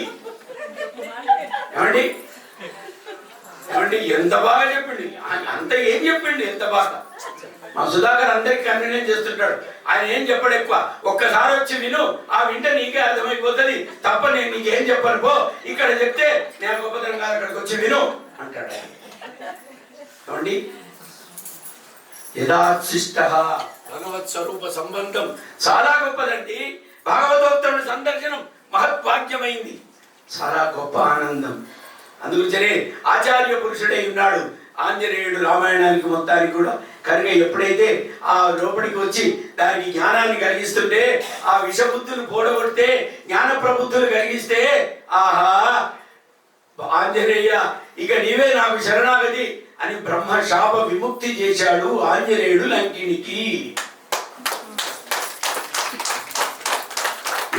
ఏమండి ఎంత బాగా చెప్పిండి, అంత ఏం చెప్పిండి, ఎంత బాగా. మా సుధాకర్ అందరికి కన్వీనియన్స్ చేస్తుంటాడు. ఆయన ఏం చెప్పాడు ఎక్కువ, ఒక్కసారి వచ్చి విను, ఆ వింటే నీకే అర్థమైపోతుంది, తప్ప నేను నీకేం చెప్పను పో, ఇక్కడ చెప్తే నేను గొప్పతనం కాదు, అక్కడికి వచ్చి విను అంటాడు ఆయన. ఏమండి యథాశిష్ట భగవత్ స్వరూప సంబంధం చాలా గొప్పదండి. భాగవతోత్తముడి సందర్శనం మహత్వాక్యమైంది, చాలా గొప్ప ఆనందం. అందుగురించనే ఆచార్య పురుషుడై ఉన్నాడు ఆంజనేయుడు రామాయణానికి మొత్తానికి కూడా. కనుక ఎప్పుడైతే ఆ లోపలికి వచ్చి దానికి జ్ఞానాన్ని కలిగిస్తుంటే, ఆ విషబుద్ధులు పోడగొడితే జ్ఞాన ప్రబుద్ధులు కలిగిస్తే, ఆహా ఆంజనేయ ఇక నీవే నాకు శరణాగతి అని బ్రహ్మ శాప విముక్తి చేశాడు ఆంజనేయుడు లంకినికి.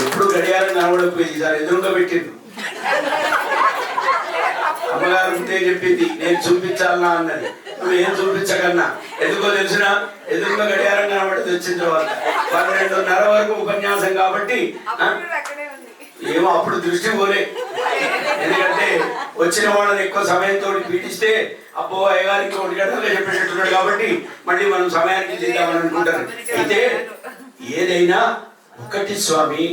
ఎప్పుడు గడియారం కనబడకపోయింది సార్, ఎదురుగా పెట్టిండు. అమ్మగారు ఉంటే చెప్పింది నేను చూపించాలన్నా అన్నది, నువ్వు ఏం చూపించకన్నా. ఎందుకో తెలిసిన ఎదురుగా గడియారం కనబడి వచ్చిన తర్వాత 12:30 వరకు ఉపన్యాసం కాబట్టి ఏమో అప్పుడు దృష్టి పోలే. ఎందుకంటే వచ్చిన వాళ్ళని ఎక్కువ సమయంతో పీడిస్తే అబ్బో అయ్యగారికి 1 గంటలుగా చెప్పేటట్టున్నాడు కాబట్టి మళ్ళీ మనం సమయానికి చేద్దామని అనుకుంటారు. అయితే ఏదైనా ఒకటి స్వామి,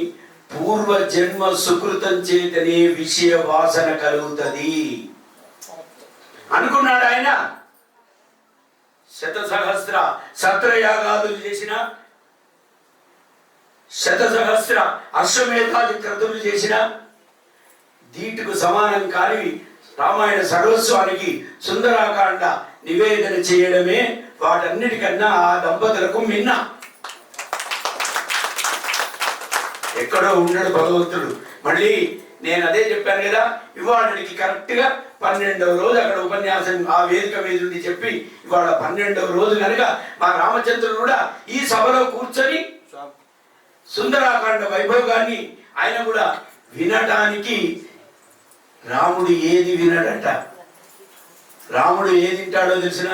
పూర్వ జన్మ సుకృతం చేతనే విషయ వాసన కలుగుతుంది అనుకున్నాడు ఆయన. శతసహస్ర సత్రయాగాదులు చేసిన, శతసహస్ర అశ్వమేధాది క్రతువులు చేసిన దీటుకు సమానం కాని రామాయణ సర్వస్వానికి సుందరాకాండ నివేదన చేయడమే వాటన్నిటికన్నా ఆ దంపతులకు మిన్న. ఎక్కడో ఉన్నాడు భగవంతుడు. మళ్ళీ నేను అదే చెప్పాను కదా, ఇవాళకి కరెక్ట్ గా 12వ రోజు అక్కడ ఉపన్యాసం ఆ వేదిక మీద ఉండి చెప్పి, ఇవాళ 12వ రోజు కనుక మా రామచంద్రుడు కూడా ఈ సభలో కూర్చొని సుందరాకాండ వైభోగాన్ని ఆయన కూడా వినటానికి. రాముడు ఏది వినడట, రాముడు ఏది వింటాడో తెలిసిన,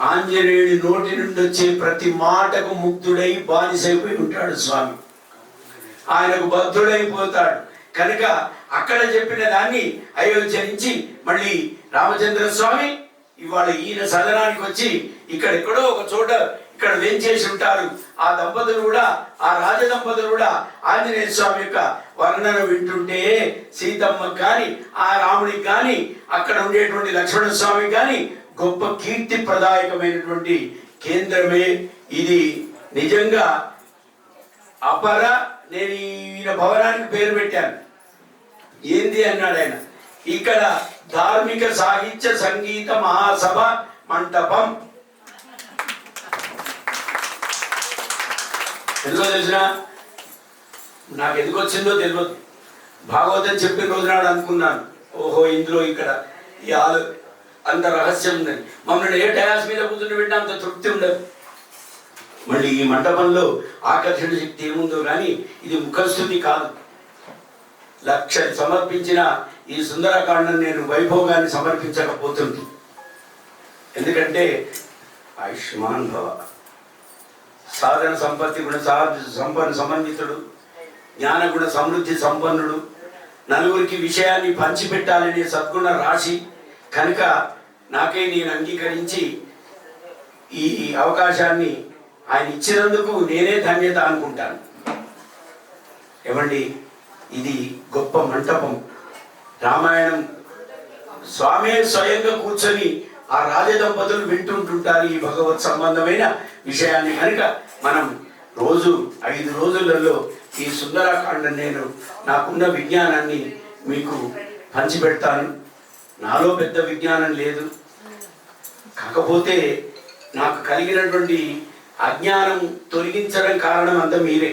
ఆంజనేయుడి నోటి నుండి వచ్చే ప్రతి మాటకు ముగ్ధుడై బానిసైపోయి ఉంటాడు స్వామి. ఆయనకు బద్ధుడైపోతాడు. కనుక అక్కడ చెప్పిన దాన్ని అయోధ్య నుంచి మళ్ళీ రామచంద్ర స్వామి ఇవాళ ఈయన సదనానికి వచ్చి ఇక్కడెక్కడో ఒక చోట ఇక్కడ వేంచేసి ఉంటారు. ఆ దంపతులు కూడా, ఆ రాజదంపతులు కూడా ఆంజనేయ స్వామి యొక్క వర్ణన వింటుంటే సీతమ్మ కానీ, ఆ రాముడికి కానీ, అక్కడ ఉండేటువంటి లక్ష్మణ స్వామి కానీ గొప్ప కీర్తి ప్రదాయకమైనటువంటి కేంద్రమే ఇది. నిజంగా అపర, నేను ఈయన భవనానికి పేరు పెట్టాను. ఏంది అన్నాడు ఆయన, ఇక్కడ ధార్మిక సాహిత్య సంగీత మహాసభ మంటపం. ఎందుకో తెలిసిన, నాకు ఎందుకు వచ్చిందో తెలియదు. భాగవతం చెప్పిన రోజు నాడు అనుకున్నాను, ఓహో ఇందులో ఇక్కడ ఈ అంత రహస్యం ఉందని. మమ్మల్ని ఏ డయాస్ మీద కూర్చుని పెట్టినా అంత తృప్తి ఉండదు. మళ్ళీ ఈ మంటపంలో ఆకర్షణ శక్తి ఏముందో కానీ ఇది ముఖస్థుతి కాదు. లక్షలు సమర్పించిన ఈ సుందరకాండం నేను వైభోగాన్ని సమర్పించకపోతుంది. ఎందుకంటే ఆయుష్మాన్ భవ, సాధన సంపత్తి గుణ సంపన్న సమన్వితుడు, జ్ఞానగుణ సమృద్ధి సంపన్నుడు, నలుగురికి విషయాన్ని పంచిపెట్టాలనే సద్గుణ రాశి కనుక నాకై నేను అంగీకరించి ఈ అవకాశాన్ని ఆయన ఇచ్చినందుకు నేనే ధన్యత అనుకుంటాను. ఏమండి, ఇది గొప్ప మంటపం. రామాయణం స్వామి స్వయంగా కూర్చొని ఆ రాజదంపతులు వింటుంటుంటారు ఈ భగవత్ సంబంధమైన విషయాన్ని. కనుక మనం రోజు 5 రోజులలో ఈ సుందరకాండం నేను నాకున్న విజ్ఞానాన్ని మీకు పంచిపెడతాను. నాలో పెద్ద విజ్ఞానం లేదు, కాకపోతే నాకు కలిగినటువంటి అజ్ఞానం తొలగించడం కారణం అంతా మీరే.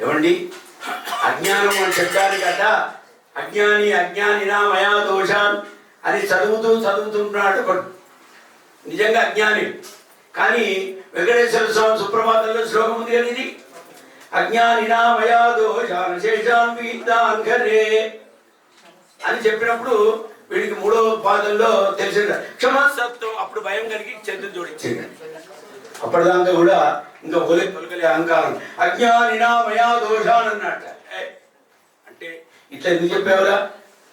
ఏమండి, అజ్ఞానం అని చెప్పడానికట అజ్ఞాని అజ్ఞానినా మయా దోషాన్ అని చదువుతున్నాడు ఒకడు. నిజంగా అజ్ఞాని, కానీ వెంకటేశ్వర స్వామి సుప్రభాతంలో శ్లోకం ఉంది కానీ ఇది అజ్ఞానినా మయా దోషాన్ శేషాన్ విద్దాన్ ఘరే అని చెప్పినప్పుడు వీడికి 3వ పాదంలో తెలిసింది క్షమసత్వం. అప్పుడు భయం కలిగి చేతులు జోడించింది. అప్పటిదాకా కూడా ఇంకా తొలగలే అహంకారం. అజ్ఞానినా మయా దోషాన్ అన్నట్ట. అంటే ఇట్లా ఎందుకు చెప్పేవరా,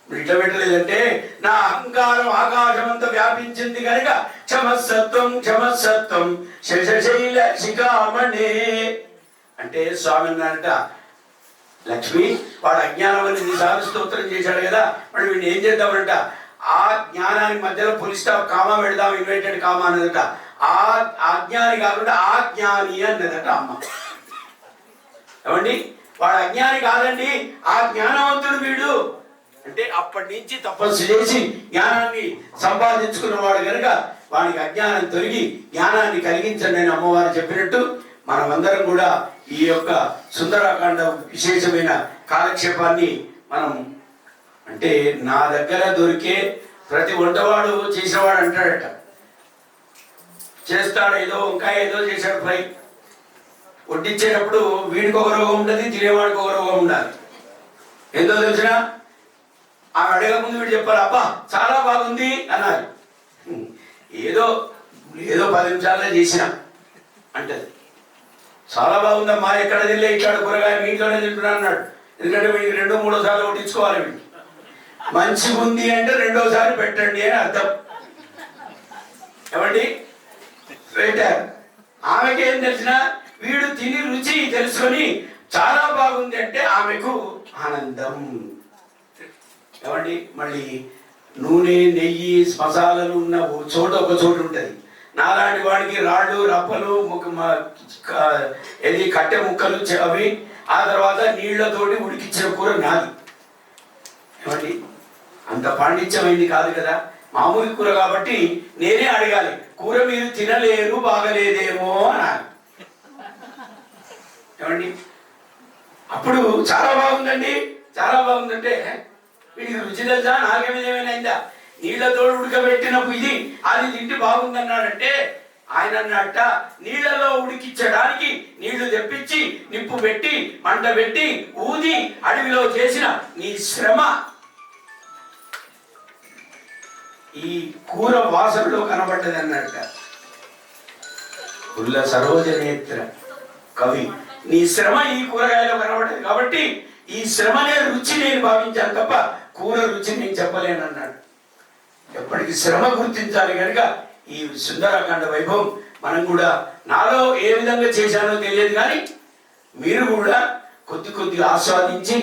ఇట్లా పెట్టలేదంటే నా అహంకారం ఆకాశం అంతా వ్యాపించింది కనుక క్షమసత్వం క్షమసత్వం శశశైల శిఖామణే అంటే స్వామి అన్నారట, లక్ష్మి వాడు అజ్ఞానం అని నిసార్లు స్తోత్రం చేశాడు కదా, మరి వీడిని ఏం చేద్దామంట, ఆ జ్ఞానానికి మధ్యలో పులి స్టాప్ కామా పెడదాం, ఇన్వైటెడ్ కామా అన్నదట. ఆ అజ్ఞాని కాకుండా ఆ జ్ఞాని అన్నదట అమ్మ. ఏమండి, వాడు అజ్ఞాని కాదండి, ఆ జ్ఞానవంతుడు వీడు అంటే అప్పటి నుంచి తపస్సు చేసి జ్ఞానాన్ని సంపాదించుకున్నవాడు కనుక వాడికి అజ్ఞానం తొలగి జ్ఞానాన్ని కలిగించండి అని అమ్మవారు చెప్పినట్టు మనమందరం కూడా ఈ యొక్క సుందరకాండ విశేషమైన కాలక్షేపాన్ని మనం అంటే నా దగ్గర దొరికే ప్రతి వంటవాడు చేసినవాడు అంటాడట, చేస్తాడు ఏదో వంకాయ ఏదో చేశాడు ఫ్రై, వడ్డించేటప్పుడు వీడికి ఒక రోగం ఉంటుంది, తినేవాడికి ఒక రోగం ఉండాలి. ఏందో తెలిసిన ఆమె అడగకముందు వీడు చెప్పాలి, అబ్బా చాలా బాగుంది అన్నారు. ఏదో 10 నిమిషాల్లో చేసిన అంటది, చాలా బాగుందమ్మా ఎక్కడ తినలే ఇట్లాడు కూరగాయ మీ ఇంట్లోనే తింటున్నా అన్నాడు. ఎందుకంటే వీడికి 2-3 సార్లు వడ్డించుకోవాలి. వీడికి మంచిగా ఉంది అంటే 2వ సారి పెట్టండి అని అర్థం. ఏమండి, పెట్టారు. ఆమెకేం తెలిసిన వీడు తిని రుచి తెలుసుకొని చాలా బాగుంది అంటే ఆమెకు ఆనందం. ఏమండి, మళ్ళీ నూనె నెయ్యి మసాలాలు ఉన్న చోట ఒక చోటు ఉంటుంది. నాలాంటి వాడికి రాళ్ళు రప్పలు ఏది కట్టె ముక్కలు అవి, ఆ తర్వాత నీళ్లతోటి ఉడికించిన కూర నాది. ఏమండి, అంత పాండిత్యమైంది కాదు కదా, మామూలు కూర కాబట్టి నేనే అడగాలి, కూర మీరు తినలేరు బాగలేదేమో అనాలి. ఏమండి, అప్పుడు చాలా బాగుందండి, చాలా బాగుందంటే వీడికి రుచి తెలుసా, నాకేమేమైనా అయిందా, నీళ్లతో ఉడకబెట్టిన ఇది అది తింటే బాగుందన్నాడంటే ఆయన అన్నట్ట నీళ్లలో ఉడికించడానికి నీళ్లు తెప్పించి నిప్పు పెట్టి మంట పెట్టి ఊది అడవిలో చేసిన నీ శ్రమ ఈ కూర వాసనలో కనబడ్డది అన్నట్ట. పుల్ల సరోజనేత్ర కవి, నీ శ్రమ ఈ కూరగాయలో కనబడ్డది కాబట్టి ఈ శ్రమనే రుచి నేను భావించాను తప్ప కూర రుచి నేను చెప్పలేను అన్నాడు. ఎప్పటికీ శ్రమ గుర్తించాలి కనుక ఈ సుందరకాండ వైభవం మనం కూడా నాలో ఏ విధంగా చేశానో తెలియదు, కానీ మీరు కూడా కొద్దిగా ఆస్వాదించి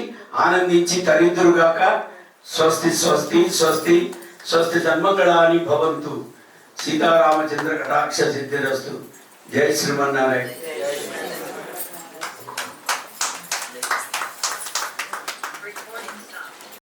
ఆనందించి తరిద్దురుగాక. స్వస్తి స్వస్తి స్వస్తి స్వస్తి సన్మంగళాని భవంతు. సీతారామచంద్ర కటాక్ష సిద్ధిరస్తు. జై శ్రీమన్నారాయణ.